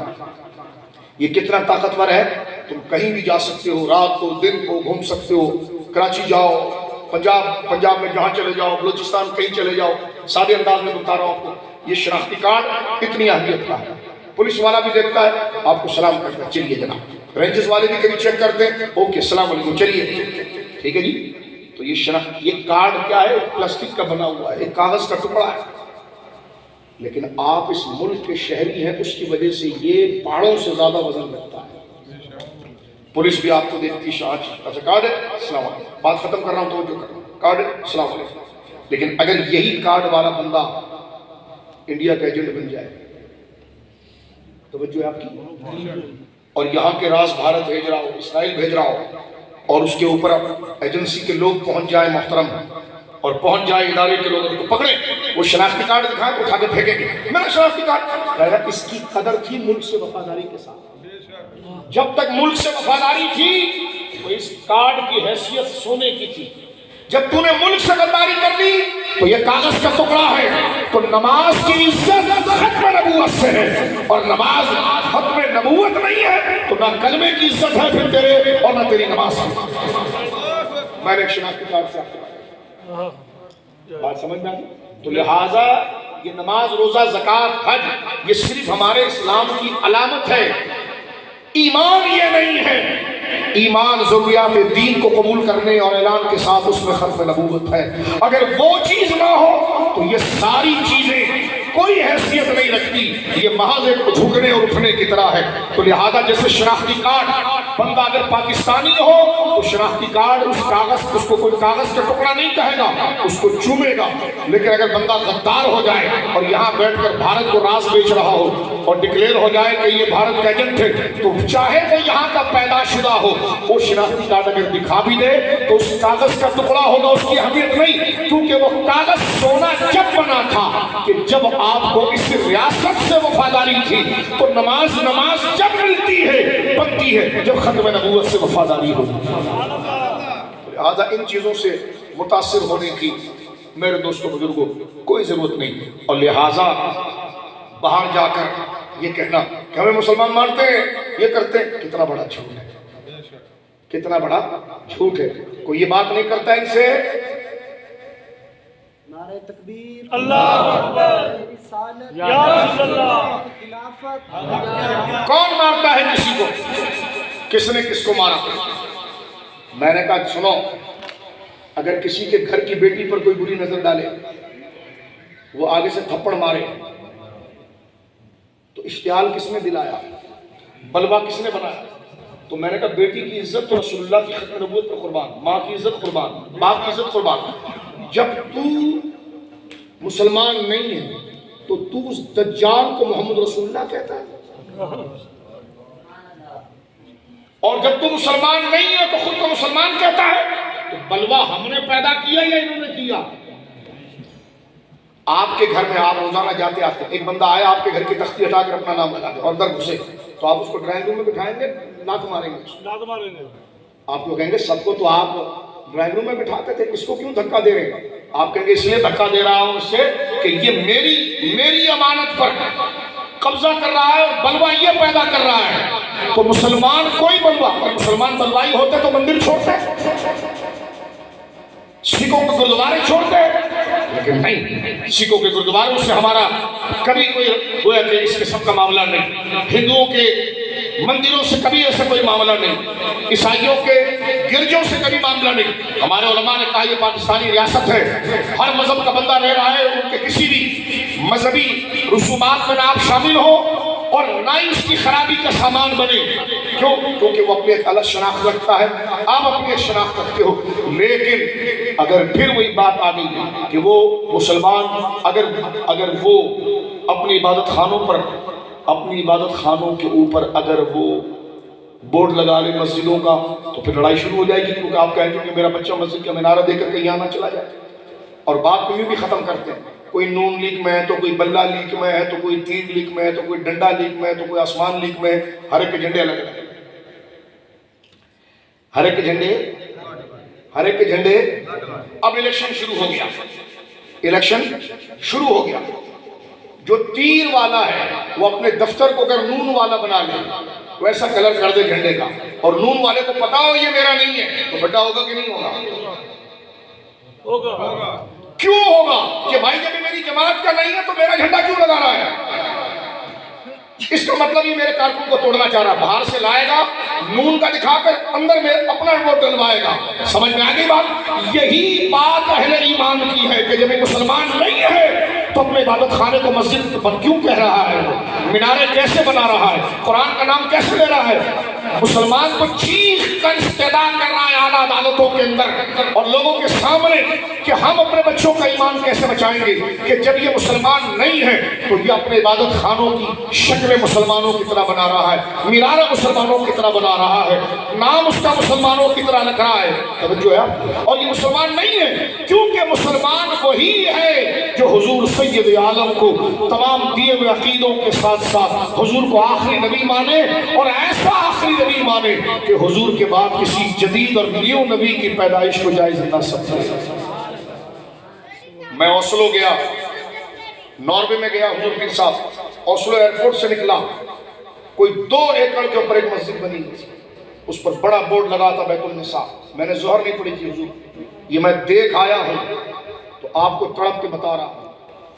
یہ کتنا طاقتور ہے. تم کہیں بھی جا سکتے ہو، رات کو دن کو گھوم سکتے ہو. کراچی جاؤ، پنجاب میں جہاں چلے جاؤ، بلوچستان کہیں چلے جاؤ. سادے انداز میں بتا رہا ہوں آپ کو. یہ شناختی کارڈ اتنی اہمیت کا ہے. پولیس والا بھی دیکھتا ہے، آپ کو سلام کرتا ہے، چلیے جناب. رینجز والے بھی کبھی چیک کرتے ہیں، اوکے السلام علیکم، چلیے، ٹھیک ہے جی. تو یہ کارڈ کیا ہے؟ پلاسٹک کا بنا ہوا ہے، ایک کاغذ کا ٹکڑا ہے. لیکن آپ اس ملک کے شہری ہیں، اس کی وجہ سے یہ پہاڑوں سے زیادہ وزن رکھتا ہے. پولیس بھی آپ کو دیکھتی شاہ، اچھا کارڈ ہے، السلام علیکم، بات ختم کر رہا ہوں، توجہ کر رہا ہوں، کارڈ ہے، السلام علیکم. لیکن اگر یہی کارڈ والا بندہ انڈیا کا ایجنٹ بن جائے، توجہ ہے آپ کی، اور یہاں کے راز بھارت بھیج رہا ہو، اسرائیل بھیج رہا ہو، اور اس کے اوپر ایجنسی کے لوگ پہنچ جائیں محترم، اور پہنچ جائے ادارے کے لوگ ان کو پکڑیں، وہ شناختی کارڈ دکھائیں تو اٹھا کے پھینکیں گے. میں نے شناختی کارڈ کہا، اس کی قدر تھی ملک سے وفاداری کے ساتھ. جب تک ملک سے وفاداری تھی تو اس کارڈ کی حیثیت سونے کی تھی. جب تو نے ملک سے غداری کر لی تو یہ کاغذ کا ٹکڑا ہے. تو نماز کی عزت ختم نبوت سے ہے، اور نماز ختم نبوت نہیں ہے تو نہ کلمے کی عزت ہے پھر تیرے، اور نہ تیری نماز کی. میں نے ایک شناختی کارڈ سے آپ کو بات سمجھ میں آئی. تو لہٰذا یہ نماز، روزہ، زکوٰۃ، حج، یہ صرف ہمارے اسلام کی علامت ہے. ایمان یہ نہیں ہے. ایمان ضروریات دین کو قبول کرنے اور اعلان کے ساتھ اس میں ختم نبوت ہے. اگر وہ چیز نہ ہو تو یہ ساری چیزیں کوئی حیثیت نہیں رکھتی. یہ محض ایک جھکنے اور اٹھنے کی طرح ہے. تو لہذا جیسے شناختی کارڈ، بندہ اگر پاکستانی ہو تو شناختی کارڈ اس کاغذ، اس کو کوئی کاغذ کا ٹکڑا نہیں کہے گا، اس کو چومے گا. لیکن اگر بندہ غدار ہو جائے اور یہاں بیٹھ کر بھارت کو راز بیچ رہا ہو اور ڈکلیئر ہو جائے کہ یہ بھارت کا ایجنٹ ہے، تو چاہے وہ یہاں کا پیدا شدہ ہو، وہ شناختی کارڈ اگر دکھا بھی دے تو اس کاغذ کا ٹکڑا ہوگا اس کی اہمیت نہیں. کیونکہ وہ کاغذ سونا جب بنا تھا کہ جب آپ کو اس ریاست سے وفاداری تھی. تو نماز جب ملتی ہے، بنتی ہے جب ختم نبوت سے وفاداری ہو. لہذا ان چیزوں سے متاثر ہونے کی میرے دوستوں بزرگوں کوئی ضرورت نہیں. اور لہذا باہر جا کر یہ کہنا کہ ہمیں مسلمان مانتے ہیں، یہ کرتے ہیں، کتنا بڑا جھوٹ ہے، کتنا بڑا جھوٹ ہے. کوئی یہ بات نہیں کرتا ان سے. نعرہ تکبیر، اللہ اکبر، یا رسول اللہ، خلافت. کون مارتا ہے کسی کو؟ کس نے کس کو مارا؟ میں نے کہا سنو، اگر کسی کے گھر کی بیٹی پر کوئی بری نظر ڈالے، وہ آگے سے تھپڑ مارے، تو اشتعال کس نے دلایا؟ بلوا کس نے بنایا؟ تو میں نے کہا بیٹی کی عزت تو رسول اللہ کی ختم نبوت پر قربان، ماں کی عزت قربان، باپ کی عزت قربان. جب تو مسلمان نہیں ہے تو تو اس دجال کو محمد رسول اللہ کہتا ہے، اور جب تو مسلمان نہیں ہے تو خود کو مسلمان کہتا ہے. تو بلوا ہم نے پیدا کیا یا انہوں نے کیا؟ آپ کے گھر میں آپ روزانہ جاتے آتے، ایک بندہ آیا آپ کے گھر کی تختی ہٹا کر اپنا نام لگا دے اور اندر گھسے، تو آپ اس کو ڈرائنگ روم میں بٹھائیں گے، لات ماریں گے؟ آپ کو کہیں گے سب کو تو آپ ڈرائنگ روم میں بٹھاتے تھے، اس کو کیوں دھکا دے رہے ہیں؟ آپ کہیں گے اس لیے دھکا دے رہا ہوں اس سے کہ یہ میری امانت پر قبضہ کر رہا ہے اور بلوا یہ پیدا کر رہا ہے. تو مسلمان کوئی بلوا، اور مسلمان بلوائی ہوتے تو مندر چھوڑتے، سکھوں کے گردوارے چھوڑتے، لیکن نہیں، سکھوں کے گردواروں سے ہمارا کبھی کوئی گویا کہ اس قسم کا معاملہ نہیں. ہندوؤں کے مندروں سے کبھی ایسا کوئی معاملہ نہیں، عیسائیوں کے گرجوں سے کبھی معاملہ نہیں. ہمارے علماء نے کہا یہ پاکستانی ریاست ہے، ہر مذہب کا بندہ رہ رہا ہے، ان کے کسی بھی مذہبی رسومات میں نہ آپ شامل ہو اور نہ ہی اس کی خرابی کا سامان بنے. کیوں؟ کیونکہ وہ اپنی ایک الگ شناخت رکھتا ہے، آپ اپنی ایک شناخت رکھتے ہو. لیکن اگر پھر وہی بات آ گئی کہ وہ مسلمان اگر وہ اپنی عبادت خانوں کے اوپر اگر وہ بورڈ لگا لے مسجدوں کا، تو پھر لڑائی شروع ہو جائے گی. کیونکہ آپ کہیں گے کہ میرا بچہ مسجد کا مینارہ دے کر کہیں نہ چلا جائے. اور بات کو یوں بھی ختم کرتے ہیں، کوئی نون لیگ میں ہے تو کوئی بلہ لیگ میں ہے تو کوئی تیر لیگ میں ہے تو کوئی ڈنڈا لیگ میں ہے تو کوئی آسمان لیگ میں ہے. ہر ایک کے جھنڈے الگ الگ، ہر ایک کے جھنڈے. اب الیکشن شروع ہو گیا. جو تیر والا ہے وہ اپنے دفتر کو اگر نون والا بنا لے ویسا کلر کر دے جھنڈے کا، اور نون والے کو پتا ہو یہ میرا نہیں ہے، تو بڑا ہوگا کہ نہیں ہوگا؟ ہوگا۔ کیوں ہوگا؟ کہ بھائی جب میری جماعت کا نہیں ہے تو میرا جھنڈا کیوں لگا رہا ہے؟ اس کا مطلب یہ میرے کارکن کو توڑنا چاہ رہا، باہر سے لائے گا نون کا دکھا کر، اندر میں اپنا ووٹ ڈلوائے گا۔ سمجھ میں آگئی بات؟ یہی بات اہل ایمان کی ہے کہ جب ایک مسلمان نہیں ہے تو اپنے عبادت خانے کو مسجد پر کیوں کہہ رہا ہے، مینارے کیسے بنا رہا ہے، قرآن کا نام کیسے لے رہا ہے؟ مسلمان کو چیخ کر استدعا کر رہا ہے اعلیٰ عدالتوں کے اندر اور لوگوں کے سامنے کہ ہم اپنے بچوں کا ایمان کیسے بچائیں گے، کہ جب یہ مسلمان نہیں ہے تو یہ اپنے عبادت خانوں کی شکل مسلمانوں کی طرح بنا رہا ہے، مینارہ مسلمانوں کی طرح بنا رہا ہے، نام اس کا مسلمانوں کی طرح لکھ رہا ہے۔ توجہ ہے آپ؟ اور یہ مسلمان نہیں ہے، کیونکہ مسلمان وہی ہے جو حضور سید عالم کو تمام دیے ہوئے عقیدوں کے ساتھ ساتھ حضور کو آخری نبی مانے، اور ایسا آخری نبی مانے کہ حضور کے بعد کسی جدید اور نیو نبی کی پیدائش کو جائز نہ سمجھے۔ میں اوسلو گیا، ناروے میں گیا، حضور پیر صاحب اوسلو ایئرپورٹ سے نکلا، کوئی 2 ایکڑ کے اوپر ایک مسجد بنی، اس پر بڑا بورڈ لگا تھا بیت النساء۔ میں نے ظہر نہیں پڑھی تھی حضور، یہ میں دیکھ آیا ہوں تو آپ کو تڑپ کے بتا رہا ہوں۔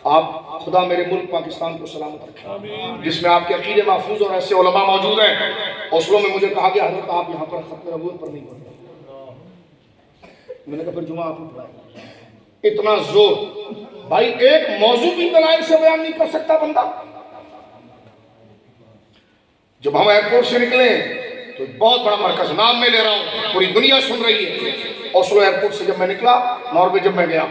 آپ خدا میرے ملک پاکستان کو سلامت رکھیں جس میں آپ کے عقیدے محفوظ اور ایسے علماء موجود ہیں۔ اوسلو میں مجھے کہا گیا حضرت آپ یہاں پر ختم نبوت پر نہیں پڑھتے، میں نے کہا پھر جمعہ آپ نے پڑھایا۔ اتنا زور، بھائی ایک موضوع بھی دلائل سے بیان نہیں کر سکتا بندہ۔ جب ہم ایئرپورٹ سے نکلے تو بہت بڑا مرکز، نام میں لے رہا ہوں، پوری دنیا سن رہی ہے۔ اوسلو ایئرپورٹ سے جب میں نکلا، ناروے جب میں گیا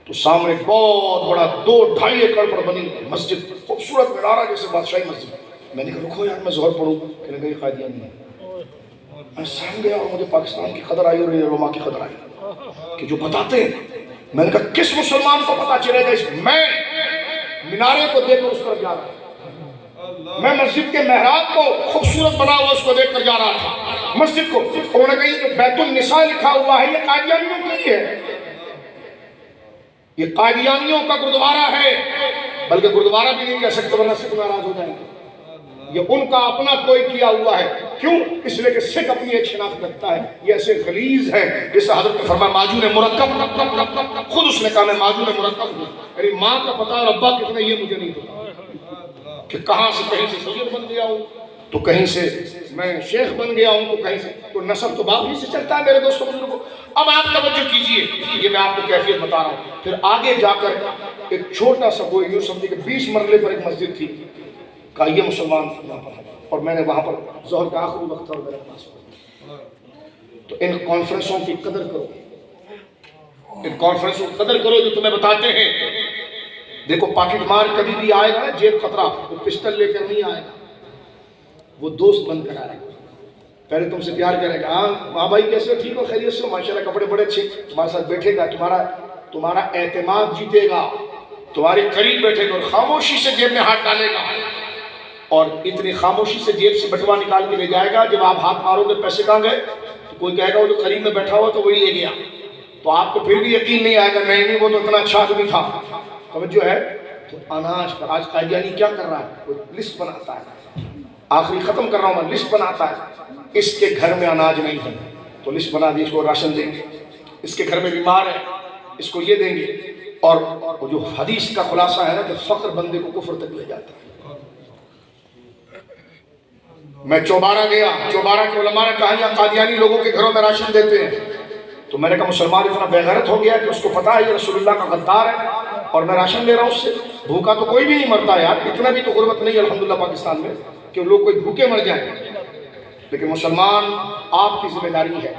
تو سامنے بہت بڑا 2-2.5 ایکڑ پر بنی مسجد، خوبصورت مینارہ جیسے بادشاہی مسجد۔ میں نے کہا رکھو یار میں ظہر پڑھوں، کہنے کہ یہ قادیانی ہے۔ میں سامنے گیا اور مجھے پاکستان کی قدر آئی اور علماء کی قدر آئی کہ جو بتاتے ہیں۔ میں نے کہا کس مسلمان کو پتا چلے گا اس میں مینارے کو دیکھ کر اس طرف جا رہا ہوں، میں مسجد کے محراب کو خوبصورت بنا ہوا اس کو دیکھ کر جا رہا تھا مسجد کو۔ انہوں نے کہا یہ بیت النساء لکھا ہوا ہے، یہ قادیانیوں کے لیے ہے، یہ قادیانیوں کا گردوارہ ہے، بلکہ گردوارہ بھی نہیں کہہ سکتے ورنہ سکھ ناراض ہو جائیں گے، یہ ان کا اپنا کوئی کیا ہوا ہے۔ کیوں؟ اس لیے کہ سکھ اپنی ایک شناخت رکھتا ہے، یہ ایسے غلیظ ہیں جس سے حضرت نے فرمایا ماجون مرکب، خود اس نے کہا میں ماجون مرکب ہوں، میری ماں کا پتہ اور ابا کتنے یہ مجھے نہیں پتا، کہ کہاں سے کہیں سے سید بن گیا ہوں تو کہیں سے میں شیخ بن گیا ہوں تو کہیں سے، تو نسب تو باپ ہی سے چلتا ہے میرے دوستوں بزرگوں۔ اب آپ توجہ کیجئے، یہ میں آپ کو کیفیت بتا رہا ہوں۔ پھر آگے جا کر ایک چھوٹا سا کوئی یوں سمجھے کہ 20 مرلے پر ایک مسجد تھی، کہا یہ مسلمان یہاں پر ہے، اور میں نے وہاں پر ظہر کا آخری وقت تھا اور میرے پاس ہوا۔ تو ان کانفرنسوں کی قدر کرو، ان کانفرنسوں کی قدر کرو جو تمہیں بتاتے ہیں۔ دیکھو پاکٹ مار کبھی بھی آئے گا جیب خطرہ، وہ پسٹل لے کر نہیں آئے گا، وہ دوست بن کر آئے گا، پہلے تم سے پیار کرے گا، ہاں بھائی کیسے ہو، ٹھیک ہو، خیریت سے ہو، ماشاءاللہ کپڑے بڑے اچھے، تمہارے ساتھ بیٹھے گا، تمہارا اعتماد جیتے گا، تمہارے قریب بیٹھے گا اور خاموشی سے جیب میں ہاتھ ڈالے گا، اور اتنی خاموشی سے جیب سے بٹوا نکال کے لے جائے گا، جب آپ ہاتھ مارو گے پیسے کہاں گئے تو کوئی کہے گا وہ جو قریب میں بیٹھا ہوا تو وہی لے گیا، تو آپ کو پھر بھی یقین نہیں آئے گا نہیں وہ تو اتنا اچھا آدمی تھا۔ توجہ ہے؟ تو اناج پر آج قادیانی کیا کر رہا ہے، کوئی لسٹ بناتا ہے، آخری ختم کر رہا ہوں میں، لسٹ بناتا ہے، اس کے گھر میں اناج نہیں ہے تو لسٹ بنا دی اس کو راشن دیں گے، اس کے گھر میں بیمار ہے اس کو یہ دیں گے، اور وہ جو حدیث کا خلاصہ ہے نا کہ فقر بندے کو کفر تک لے جاتا ہے۔ میں چوبارہ گیا، چوبارہ کے علماء نے کہا یہاں قادیانی لوگوں کے گھروں میں راشن دیتے ہیں، تو میں نے کہا مسلمان اتنا بے غیرت ہو گیا کہ اس کو پتا ہے یہ رسول اللہ کا غدار ہے اور میں راشن لے رہا ہوں اس سے، بھوکا تو کوئی بھی نہیں مرتا یار، اتنا بھی تو غربت نہیں ہے الحمدللہ پاکستان میں کہ لوگ کوئی بھوکے مر جائیں، لیکن مسلمان آپ کی ذمہ داری ہے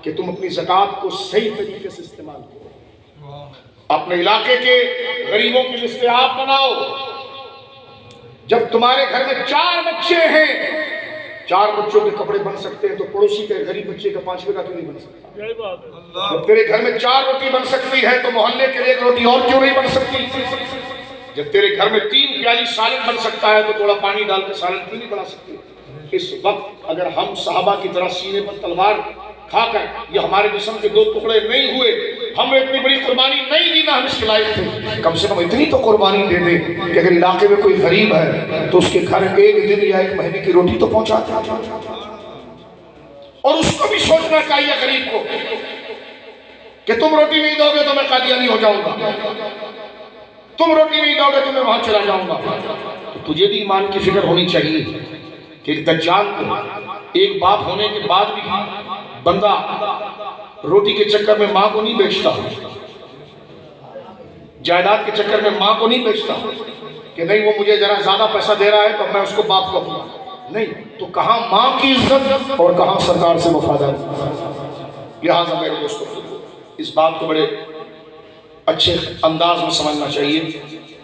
کہ تم اپنی زکوٰۃ کو صحیح طریقے سے استعمال کرو، اپنے علاقے کے غریبوں کی لسٹیں آپ بناؤ۔ جب تمہارے گھر میں 4 بچے ہیں، 4 بچوں کے کپڑے بن سکتے ہیں تو پڑوسی کے غریب بچے کا 5 کا کیوں نہیں بن سکتا؟ جب تیرے گھر میں 4 روٹی بن سکتی ہے تو محلے کے لیے 1 روٹی اور کیوں نہیں بن سکتی؟ جب تیرے گھر میں 3 پیالی سالن بن سکتا ہے تو تھوڑا پانی ڈال کے سالن کیوں نہیں بنا سکتی؟ اس وقت اگر ہم صحابہ کی طرح سینے پر تلوار کھا کر یہ ہمارے جسم کے 2 ٹکڑے نہیں ہوئے ہم نے اتنی بڑی قربانی نہیں دی، نہ ہم اس کے لائق تھے، کم سے کم اتنی تو قربانی دے دے کہ اگر علاقے میں کوئی غریب ہے تو اس کے گھر ایک دن یا ایک مہینے کی روٹی تو پہنچا دے۔ اور اس کو بھی سوچنا چاہیے غریب کو کہ تم روٹی نہیں دو گے تو میں قادیانی ہو جاؤں گا، تم روٹی نہیں دو گے تو میں وہاں چلا جاؤں گا۔ تو تجھے بھی ایمان کی فکر ہونی چاہیے کہ ایک دجال کو ایک باپ ہونے کے بعد بھی بندہ روٹی کے چکر میں ماں کو نہیں بیچتا، جائیداد کے چکر میں ماں کو نہیں بیچتا کہ نہیں وہ مجھے ذرا زیادہ پیسہ دے رہا ہے تو میں اس کو باپ کو دوں گا، نہیں، تو کہاں ماں کی عزت اور کہاں سرکار سے وفاداری۔ لہٰذا میرے دوستوں اس بات کو بڑے اچھے انداز میں سمجھنا چاہیے۔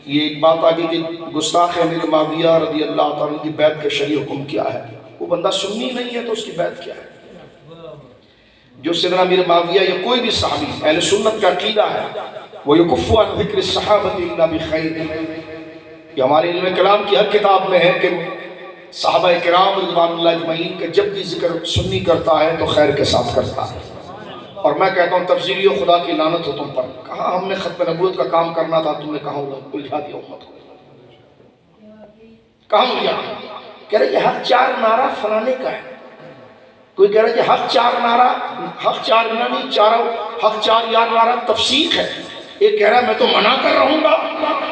یہ ایک بات آگے کہ گستاخ امیر معاویہ رضی اللہ تعالیٰ کی بیعت کا شرعی حکم کیا ہے، وہ بندہ سنی نہیں ہے تو اس کی بیعت کیا ہے؟ جو سیدنا امیر معاویہ یا کوئی بھی صحابی اہل سنت کا عقیدہ ہے وہ یکف عن ذکر الصحابۃ الا بخیر، یہ ہمارے علم کلام کی ہر کتاب میں ہے کہ صحابہ کرام رضوان اللہ اجمعین کا جب بھی ذکر سنی کرتا ہے تو خیر کے ساتھ کرتا ہے۔ اور میں کہتا ہوں تفضیلی و خدا کی لعنت ہو تم پر، کہاں ہم نے ختم نبوت کا کام کرنا تھا، تم نے کہاں الجھا دیا امت کو، کہاں الجھا؟ کہہ رہے کہ حق چار نعرہ فلانے کا ہے، کوئی کہہ رہا ہے کہ حق چار نعرہ، حق چار نہیں چاروں، حق چار یار نعرہ تفسیق ہے، ایک کہہ رہا ہے میں تو منع کر رہوں گا،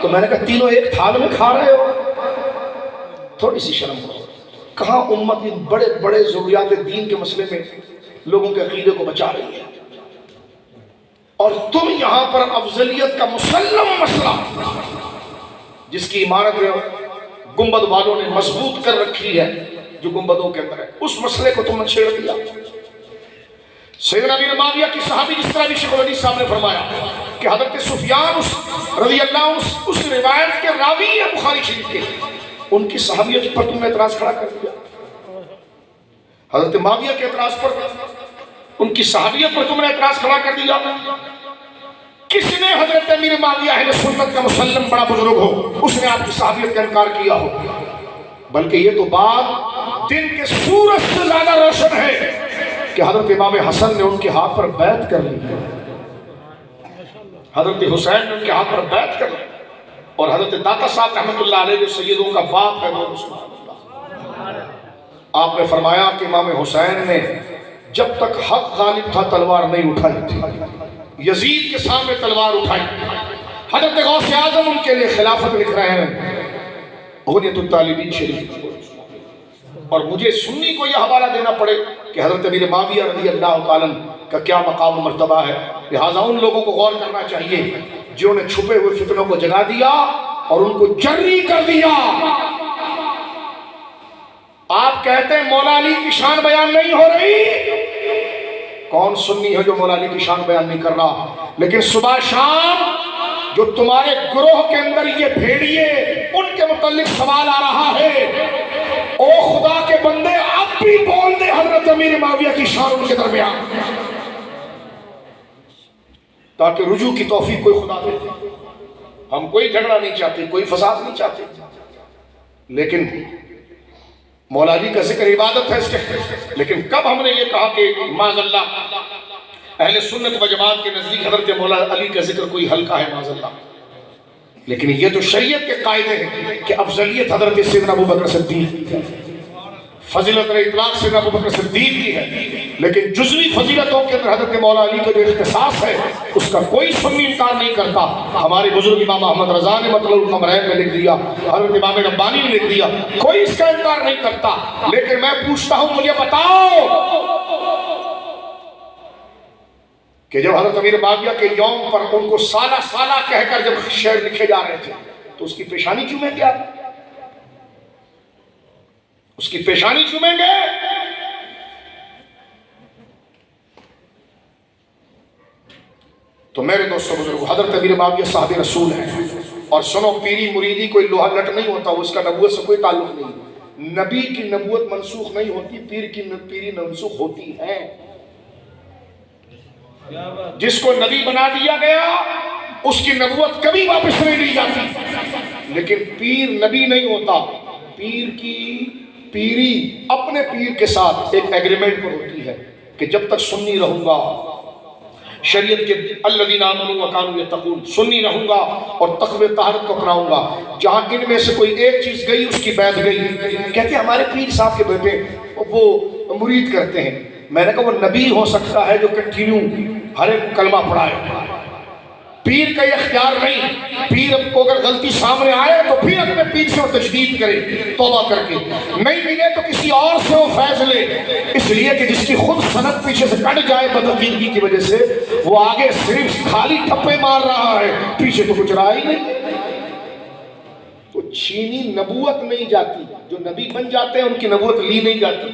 تو میں نے کہا تینوں ایک تھال میں کھا رہے ہو، تھوڑی سی شرم کرو۔ کہاں امت ان بڑے بڑے ضروریات دین کے مسئلے میں لوگوں کے عقیدے کو بچا رہی ہے، اور تم یہاں پر افضلیت کا مسلم مسئلہ جس کی عمارت گنبد والوں نے مضبوط کر رکھی ہے جو گنبدوں کے اندر ہے، اس مسئلے کو تم نے چھیڑ دیا۔ سیدنا امیر معاویہ کی صحابی جس طرح بھی شیخ الحدیث صاحب نے فرمایا کہ حضرت سفیان رضی اللہ عنہ اس روایت کے راوی ہے بخاری شریف کے، ان کی صحابیت پر تم نے اعتراض کھڑا کر دیا، حضرت معاویہ کے اعتراض پر، ان کی صحابیت پر تم نے اعتراض کھڑا کر دیا۔ کس نے حضرت امیر معاویہ اہل سنت کا مسلم بڑا بزرگ ہو اس نے آپ کی صحابیت کا انکار کیا ہو؟ بلکہ یہ تو بات دن کے سورج سے زیادہ روشن ہے کہ حضرت امام حسن نے ان کے ہاتھ پر بیعت کر لی، حضرت حسین نے ان کے ہاتھ پر بیعت کر لی، اور حضرت داتا صاحب رحمۃ اللہ علیہ جو سیدوں کا باپ ہے وہ آپ نے فرمایا کہ امام حسین نے جب تک حق غالب تھا تلوار نہیں اٹھائی تھی، یزید کے سامنے تلوار اٹھائی۔ حضرت غوث اعظم ان کے لیے خلافت لکھ رہے ہیں غنیت الطالبین شریف، اور مجھے سنی کو یہ حوالہ دینا پڑے کہ حضرت امیر معاویہ رضی اللہ تعالیٰ کا کیا مقام و مرتبہ ہے۔ لہٰذا ان لوگوں کو غور کرنا چاہیے جنہوں نے چھپے ہوئے فتنوں کو جگا دیا اور ان کو جری کر دیا۔ آپ کہتے ہیں مولا علی کی شان بیان نہیں ہو رہی، کون سنی ہے جو مولا علی کی شان بیان نہیں کر رہا؟ لیکن صبح شام جو تمہارے گروہ کے اندر یہ بھیڑیے ان کے متعلق سوال آ رہا ہے، او خدا کے بندے آپ بھی بول دے حضرت امیر معاویہ کی شان ان کے درمیان، تاکہ رجوع کی توفیق کوئی خدا دے۔ ہم کوئی جھگڑا نہیں چاہتے، کوئی فساد نہیں چاہتے، لیکن مولا علی کا ذکر عبادت ہے اس کے، لیکن کب ہم نے یہ کہا کہ معاذ اللہ اہل سنت و جماعت کے نزدیک حضرت مولا علی کا ذکر کوئی ہلکا ہے؟ معاذ اللہ۔ لیکن یہ تو شریعت کے قاعدے ہیں کہ افضلیت حضرت سیدنا ابو بکر صدیق کی ہے، فضیلت اطلاق سیدنا ابو بکر صدیق کی ہے، لیکن جزوی فضیلتوں کے اندر حضرت مولا علی کا جو اختصاص ہے اس کا کوئی سنی انکار نہیں کرتا۔ ہمارے بزرگ امام احمد رضا نے مطلب القمرین میں لکھ دیا، حضرت امام ربانی نے لکھ دیا، کوئی اس کا انکار نہیں کرتا۔ لیکن میں پوچھتا ہوں مجھے بتاؤ کہ جب حضرت امیر معاویہ کے یوم پر ان کو سالہ سالہ کہہ کر جب شعر لکھے جا رہے تھے تو اس کی پیشانی چومیں گے؟ آپ اس کی پیشانی چومیں گے؟ تو میرے دوستو بزرگو، حضرت امیر معاویہ صاحب رسول ہیں، اور سنو پیری مریدی کوئی لوہا لٹ نہیں ہوتا، اس کا نبوت سے کوئی تعلق نہیں۔ نبی کی نبوت منسوخ نہیں ہوتی، پیر کی پیری منسوخ ہوتی ہے۔ جس کو نبی بنا دیا گیا اس کی نبوت کبھی واپس نہیں لی جاتی، لیکن پیر نبی نہیں ہوتا، پیر کی پیری اپنے پیر کے ساتھ ایک ایگریمنٹ پر ہوتی ہے کہ جب تک سنی رہوں گا، شریعت کے الذین آمنوا وکانوا یتقون سنی رہوں گا اور تقوی طہارت کو اپناؤں گا. جہاں ان میں سے کوئی ایک چیز گئی اس کی بیعت گئی. کہتے ہیں ہمارے پیر صاحب کے بیٹے وہ مرید کرتے ہیں. میں نے کہا وہ نبی ہو سکتا ہے جو کنٹینیو ہر ایک کلمہ پڑھائے. پیر کا یہ اختیار نہیں. پیر کو اگر غلطی سامنے آئے تو پھر اپنے پیر سے وہ تجدید کرے توبہ کر کے. نہیں ملے تو کسی اور سے وہ فیض لے. اس لیے کہ جس کی خود سند پیچھے سے کٹ جائے بدعقیدگی کی وجہ سے وہ آگے صرف خالی ٹھپے مار رہا ہے, پیچھے تو کچھ رہا ہی نہیں. تو چھینی نبوت نہیں جاتی. جو نبی بن جاتے ہیں ان کی نبوت لی نہیں جاتی.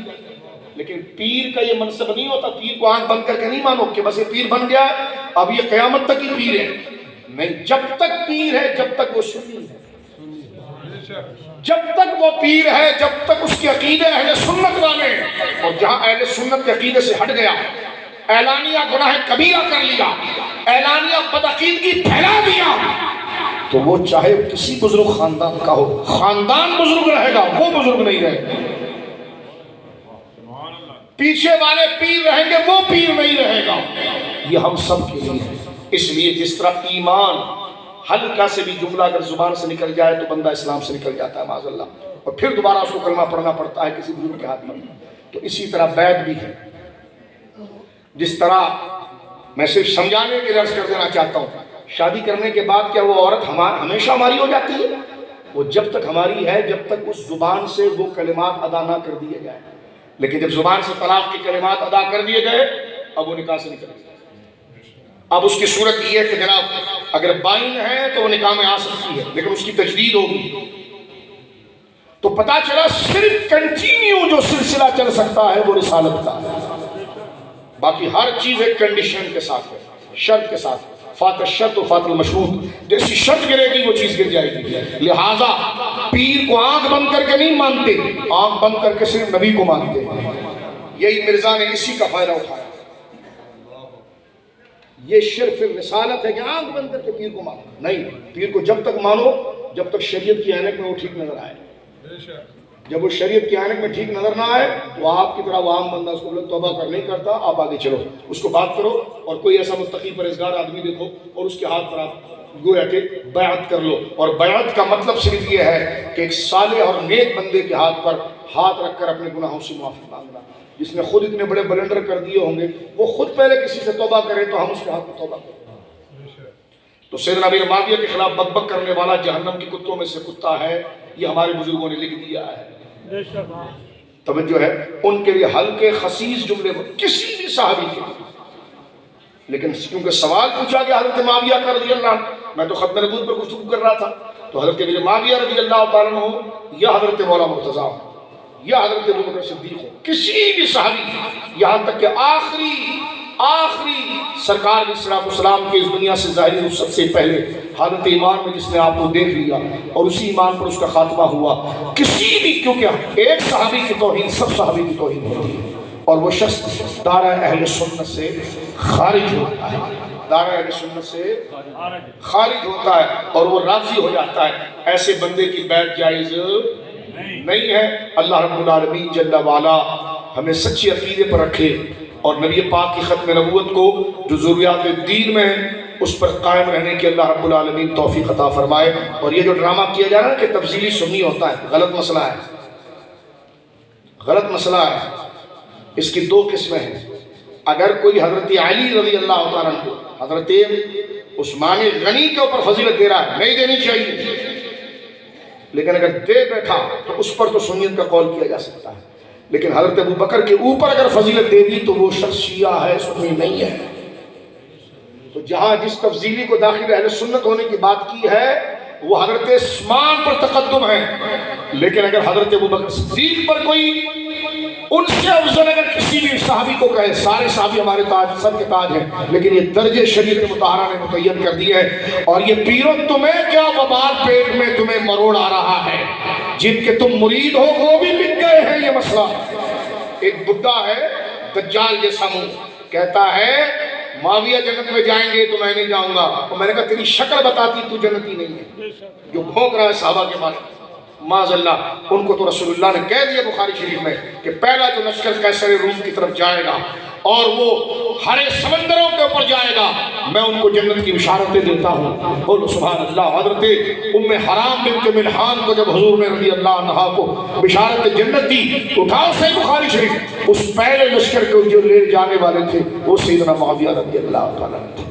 لیکن پیر کا یہ منصب نہیں ہوتا. پیر کو آنکھ بند کر کے نہیں مانو کہ بس یہ پیر بن گیا اب یہ قیامت تک ہی پیر ہے. نہیں, جب تک پیر ہے جب تک وہ سنی ہے, جب تک وہ پیر ہے جب تک اس کے عقیدے اہل سنت والے. اور جہاں اہل سنت کے عقیدے سے ہٹ گیا, اعلانیہ گناہ کبیرہ کر لیا, اعلانیہ بدعقیدگی پھیلا دیا, تو وہ چاہے کسی بزرگ خاندان کا ہو, خاندان بزرگ رہے گا, وہ بزرگ نہیں رہے گا. پیچھے والے پیر رہیں گے, وہ پیر نہیں رہے گا. یہ ہم سب کے لیے ہے. اس لیے جس طرح ایمان ہلکا سے بھی جملہ اگر زبان سے نکل جائے تو بندہ اسلام سے نکل جاتا ہے معاذ اللہ, اور پھر دوبارہ اس کو کلمہ پڑھنا پڑتا ہے کسی بزرگ کے ہاتھ میں. تو اسی طرح بیعت بھی ہے. جس طرح میں صرف سمجھانے کے لیے عرض کر دینا چاہتا ہوں, شادی کرنے کے بعد کیا وہ عورت ہمیشہ ہماری ہو جاتی ہے؟ وہ جب تک ہماری ہے جب تک اس زبان سے وہ کلمات ادا نہ کر دیے جائیں. لیکن جب زبان سے طلاق کے کلمات ادا کر دیے گئے اب وہ نکاح سے نکل گئے. اب اس کی صورت یہ ہے کہ جناب اگر بائن ہے تو وہ نکاح میں آ سکتی ہے لیکن اس کی تجدید ہوگی. تو پتا چلا صرف کنٹینیو جو سلسلہ چل سکتا ہے وہ رسالت کا ہے. باقی ہر چیز ایک کنڈیشن کے ساتھ ہے, شرط کے ساتھ. فات الشرط و فات المشروط, جیسی شرط گرے گی وہ چیز گر جائے گی. لہذا پیر کو آنکھ بند کر کے نہیں مانتے, آنکھ بند کر کے صرف نبی کو مانتے. یہی مرزا نے اسی کا فائدہ اٹھایا. یہ صرف رسالت ہے کہ آنکھ بند کر کے پیر کو مانو. نہیں, پیر کو جب تک مانو جب تک شریعت کی عینک میں وہ ٹھیک نظر آئے. جب وہ شریعت کی عینک میں ٹھیک نظر نہ آئے تو آپ کی طرح وہ عام بندہ اس کو توبہ کر نہیں کرتا. آپ آگے چلو, اس کو بات کرو, اور کوئی ایسا متقی پرہیزگار آدمی دیکھو اور اس کے ہاتھ پر آپ گویا کہ بیعت کر لو. اور بیعت کا مطلب صرف یہ ہے کہ ایک صالح اور نیک بندے کے ہاتھ پر ہاتھ رکھ کر اپنے گناہوں سے معافی مانگنا. جس نے خود اتنے بڑے بلنڈر کر دیے ہوں گے وہ خود پہلے کسی سے توبہ کرے تو ہم اس کے ہاتھ میں توبہ کریں. تو سیدنا امیر معاویہ کے خلاف بک بک کرنے والا جہنم کے کتوں میں سے کتا ہے, یہ ہمارے بزرگوں نے لکھ دیا ہے. توجہ ہے, ان کے لیے ہلکے خسیس جملے کسی بھی صحابی کے. لیکن کیونکہ سوال پوچھا گیا حضرت معاویہ کا رضی اللہ عنہ, میں تو ختم نبوت پر گفتگو کر رہا تھا, تو حضرت امیر معاویہ رضی اللہ تعالیٰ عنہ یا حضرت مولا مرتضیٰ یا حضرت ابوبکر صدیق ہو, کسی بھی صحابی, یہاں تک کہ آخری سرکار علیہ السلام کے اس دنیا سے ظاہری رخصت سے پہلے حالت ایمان میں جس نے آپ کو دیکھ لیا اور اسی ایمان پر اس کا خاتمہ ہوا, کسی بھی, کیونکہ ایک صحابی کی توہین سب صحابی کی توہین ہوتی ہے, اور وہ شخص دائرہ اہل سنت سے خارج ہوتا ہے, دائرہ اہل سنت سے خارج ہوتا ہے اور وہ راضی ہو جاتا ہے. ایسے بندے کی بیعت جائز نہیں ہے. اللہ رب العالمین جل وعلا ہمیں سچے عقیدے پر رکھے اور نبی پاک کی ختم نبوت کو جو ضروریات دین میں ہیں اس پر قائم رہنے کی اللہ رب العالمین توفیق عطا فرمائے. اور یہ جو ڈرامہ کیا جا رہا ہے کہ تفضیلی سنی ہوتا ہے, غلط مسئلہ ہے, غلط مسئلہ ہے. اس کی دو قسمیں ہیں. اگر کوئی حضرت علی رضی اللہ تعالیٰ عنہ حضرت عثمان غنی کے اوپر فضیلت دے رہا ہے, نہیں دینی چاہیے, لیکن اگر دے بیٹھا تو اس پر تو سنیت کا قول کیا جا سکتا ہے. لیکن حضرت ابوبکر کے اوپر اگر فضیلت دے دی تو وہ شخص شیعہ ہے, سنی نہیں ہے. تو جہاں جس تفضیلی کو داخل اہل سنت ہونے کی بات کی ہے وہ حضرت عثمان پر تقدم ہے, لیکن اگر حضرت ابوبکر صدیق پر کوئی ان سے افضل اگر کسی بھی صحابی کو کہے, سارے صحابی ہمارے تاج, سب کے تاج ہیں, لیکن یہ درجے شریعت مطہرہ نے متعین کر دیے ہیں. اور یہ پیروں تمہیں کیا وبال پیٹ میں تمہیں مروڑ آ رہا ہے, جن کے تم مرید ہو وہ بھی بک گئے ہیں. یہ مسئلہ, ایک بڈھا ہے دجال جیسا منہ, کہتا ہے معاویہ جنت میں جائیں گے تو میں نہیں جاؤں گا. تو میں نے کہا تیری شکل بتاتی تو جنتی نہیں ہے, جو بھونک رہا ہے صحابہ کے بارے میں. معاذ اللہ, ان کو تو رسول اللہ نے کہہ دیا بخاری شریف میں کہ پہلا جو لشکر قیصر روم کی طرف جائے گا اور وہ ہرے سمندروں کے اوپر جائے گا، میں ان کو جنت کی بشارتیں دیتا ہوں۔ بولو سبحان اللہ۔ حضرت ام حرام بنت ملحان کو جب حضور نے رضی اللہ عنہا کو بشارت جنت دی، اٹھاؤ صحیح بخاری شریف، اس پہلے لشکر کو جو لے جانے والے تھے وہ سیدنا معاویہ رضی اللہ تعالیٰ تھے۔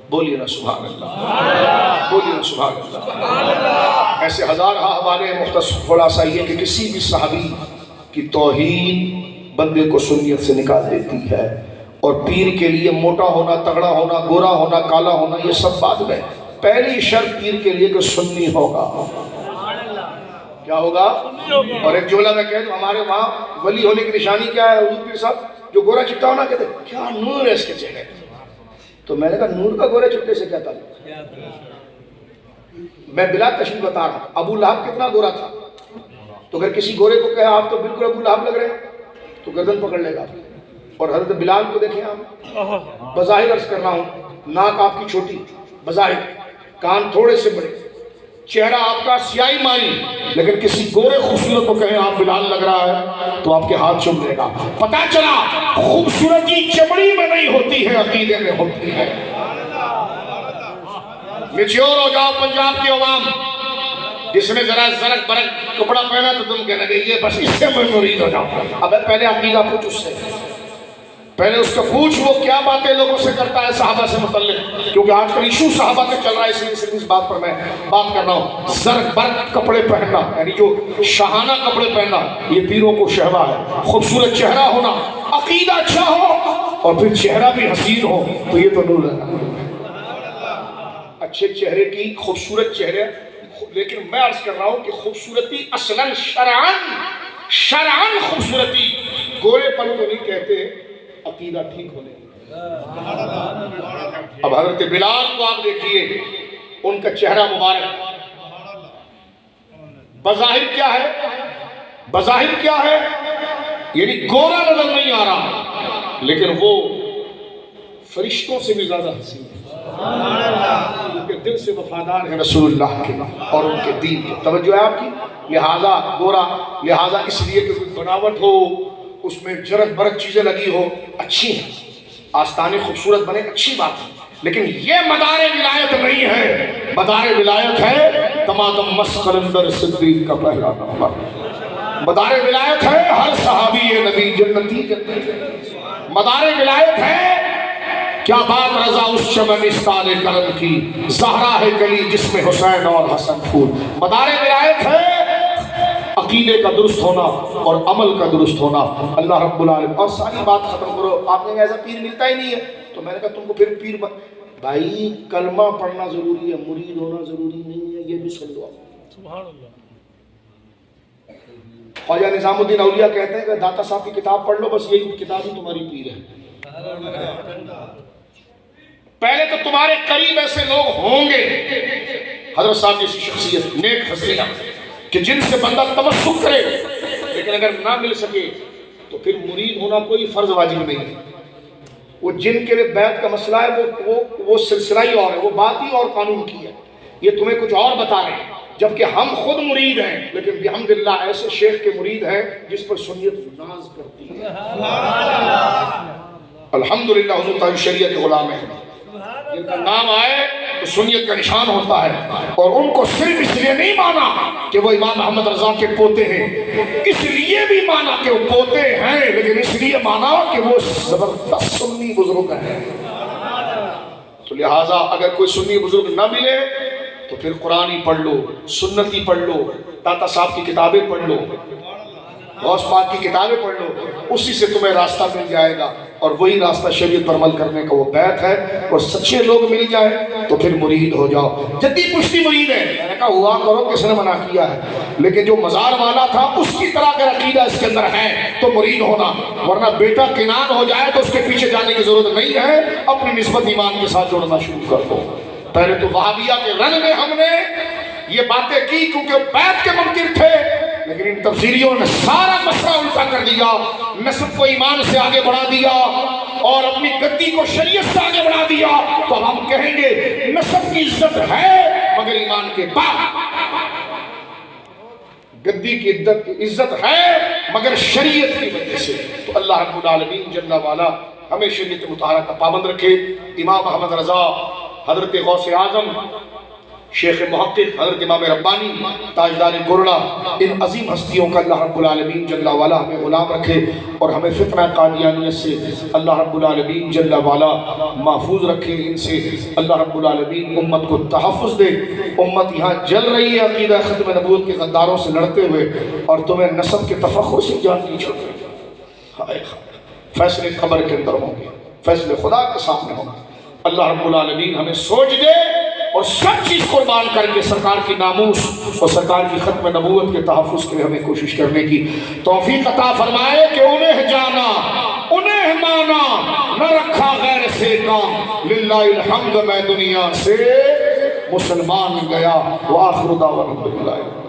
بولیے نا سبحان اللہ، بولیے نا سبحان اللہ۔ ایسے ہزارہ حوالے، مختصر خلاصہ یہ کہ کسی بھی صحابی کی توہین بندے کو سنیت سے نکال دیتی ہے، اور پیر کے لیے موٹا ہونا، تگڑا ہونا، گورا ہونا، کالا ہونا یہ سب بعد میں، پہلی شرط پیر کے لیے کہ سنی ہوگا۔ کیا ہوگا؟ اور ایک جملہ میں کہہ دوں، ہمارے وہاں ولی ہونے کی نشانی کیا ہے؟ حضور پیر صاحب جو گورا چٹا ہونا کہتے ہیں کیا نور ہے اس کے چہرے، تو میں نے کہا نور کا گورے چٹے سے کیا تعلق؟ میں بلا تشریح بتا رہا ہوں، ابو لہب کتنا گورا تھا، تو اگر کسی گورے کو کہا آپ تو بالکل ابو لہب لگ رہے ہیں تو گردن پکڑ لے گا۔ اور حضرت بلال کو دیکھیں آپ، بظاہر عرض کر رہا ہوں، ناک آپ کی چھوٹی بظاہر، کان تھوڑے سے بڑے، چہرہ آپ کا سیاہی مائی، لیکن کسی گورے خوبصورت کو کہیں آپ بلال لگ رہا ہے تو آپ کے ہاتھ چوم لے گا۔ پتہ چلا خوبصورتی چمڑی میں نہیں ہوتی ہے، عقیدے میں ہوتی ہے۔ میچیور ہو جاؤ پنجاب کے عوام، جس نے ذرا زرق برق کپڑا پہنا تو تم کہنے گے یہ بس اس سے میں مرید ہو جاؤں۔ اب پہلے عقیدہ پوچھ اس سے، پہلے اس کو پوچھ وہ کیا باتیں لوگوں سے کرتا ہے صحابہ سے متعلق، کیونکہ آج کل ایشو صحابہ کا چل رہا ہے، اس لیے صرف اس بات پر میں بات کر رہا ہوں۔ زرق برق کپڑے پہننا یعنی جو شاہانہ کپڑے پہننا یہ پیروں کو شہوہ ہے۔ خوبصورت چہرہ ہونا، عقیدہ اچھا ہو اور پھر چہرہ بھی حسین ہو تو یہ تو نور ہے۔ اچھے چہرے کی خوبصورت چہرے، لیکن میں عرض کر رہا ہوں کہ خوبصورتی اصلاً شرعاً خوبصورتی گورے پن کو نہیں کہتے، عقیدہ ٹھیک ہونے۔ اب حضرت بلال کو آپ دیکھیے، ان کا چہرہ مبارک بظاہر کیا ہے؟ بظاہر کیا ہے؟ یعنی گورا نظر نہیں آ رہا، لیکن وہ فرشتوں سے بھی زیادہ حسین ہے، کیونکہ دل سے وفادار ہے رسول اللہ کے اور ان کے دین کے۔ توجہ ہے آپ کی؟ لہٰذا گورا، لہٰذا اس لیے کہ کوئی بناوٹ ہو، اس میں جرق برق چیزیں لگی ہو، اچھی ہیں، آستانے خوبصورت بنے، اچھی بات ہے، لیکن یہ مدار ولایت نہیں ہے۔ مدار ولایت ہے تمادم مسخر اندر صدیق کا پہلا نمبر۔ مدار ولایت ہے ہر صحابی نبی جنتی جنتی۔ مدار ولایت ہے کیا بات رضا اس چمن استال کرم کی، زہرا ہے گلی جس میں حسین اور حسن پھول۔ مدار ولایت ہے عقیدے کا درست ہونا اور عمل کا درست ہونا۔ اللہ رب العالمین، اور ساری بات ختم کرو، آپ نے ایسا پیر ملتا ہی نہیں ہے، تو میں نے کہا تم کو پھر پیر بھائی کلمہ پڑھنا ضروری ہے، مرید ہونا ضروری نہیں ہے، یہ بھی سن لو۔ سبحان اللہ۔ خواجہ نظام الدین اولیاء کہتے ہیں کہ داتا صاحب کی کتاب پڑھ لو، بس یہی کتاب ہی تمہاری پیر ہے۔ پہلے تو تمہارے قریب ایسے لوگ ہوں گے، حضرت صاحب جیسی شخصیت، نیک ہستیاں، کہ جن سے بندہ تمسک کرے، لیکن اگر نہ مل سکے تو پھر مرید ہونا کوئی فرض واجب نہیں ہے۔ وہ جن کے لیے بیعت کا مسئلہ ہے وہ سلسلہ ہی اور ہے، وہ بات ہی اور قانون کی ہے، یہ تمہیں کچھ اور بتا رہے ہیں، جبکہ ہم خود مرید ہیں، لیکن بحمداللہ ایسے شیخ کے مرید ہیں جس پر سنیت ناز کرتی ہے۔ الحمدللہ حضور تعالی شریعت کے غلام ہیں، جن کا نام آئے تو سنیت کا نشان ہوتا ہے، اور ان کو صرف اس لیے نہیں مانا کہ وہ امام محمد رضا کے پوتے ہیں، اس لیے بھی مانا کہ وہ پوتے ہیں، لیکن اس لیے مانا کہ وہ زبردست سنی بزرگ ہیں۔ تو لہٰذا اگر کوئی سنی بزرگ نہ ملے تو پھر قرآن ہی پڑھ لو، سنت ہی پڑھ لو، داتا صاحب کی کتابیں پڑھ لو، غوث پاک کی کتابیں پڑھ لو، اسی سے تمہیں راستہ مل جائے گا، اور وہی راستہ شریعت پر عمل کرنے کا وہ بیعت ہے، اور سچے لوگ مل جائیں تو پھر مرید ہو جاؤ۔ جدی پشتی مرید ہے، میں نے کہا ہوا کرو، کس نے منع کیا ہے، لیکن جو مزار والا تھا اس کی طرح اگر عقیدہ اس کے اندر ہے تو مرید ہونا، ورنہ بیٹا کنان ہو جائے تو اس کے پیچھے جانے کی ضرورت نہیں ہے، اپنی نسبت ایمان کے ساتھ جوڑنا شروع کر دو۔ پہلے تو وہابیہ کے رنگ میں ہم نے یہ باتیں کی کیونکہ بیعت کے منکر تھے، لیکن ان تفسیریوں نے سارا مسئلہ الٹا کر دیا، نسب کو ایمان سے آگے بڑھا دیا اور اپنی گدی کو شریعت سے آگے بڑھا دیا۔ تو ہم کہیں گے نسب کی عزت ہے مگر ایمان کے بعد، گدی کی عزت ہے مگر شریعت کی وجہ سے. تو اللہ رب العالمین جل والا ہمیں شریعت مطہرہ کا پابند رکھے. امام احمد رضا، حضرت غوث اعظم، شیخ محقق حضرت امام ربانی، تاجدار گرڑا، ان عظیم ہستیوں کا اللہ رب العالمین جل والا ہمیں غلام رکھے اور ہمیں فتنہ قادیانیت سے اللہ رب العالمین جل والا محفوظ رکھے. ان سے اللہ رب العالمین امت کو تحفظ دے. امت یہاں جل رہی ہے عقیدہ ختم نبوت کے غداروں سے لڑتے ہوئے، اور تمہیں نسب کے تفخر سے جان نہیں چھوڑ رہے. فیصلے قبر کے اندر ہوں گے، فیصلے خدا کے سامنے ہوں گے. اللہ رب العالمین ہمیں سوچ دے اور سب چیز قربان کر کے سرکار کی ناموس اور سرکار کی ختم نبوت کے تحفظ کے لیے ہمیں کوشش کرنے کی توفیق عطا فرمائے کہ انہیں جانا، انہیں مانا، نہ رکھا غیر سے کام. للہ الحمد، میں دنیا سے مسلمان گیا. وآخر دعوانا الحمدللہ.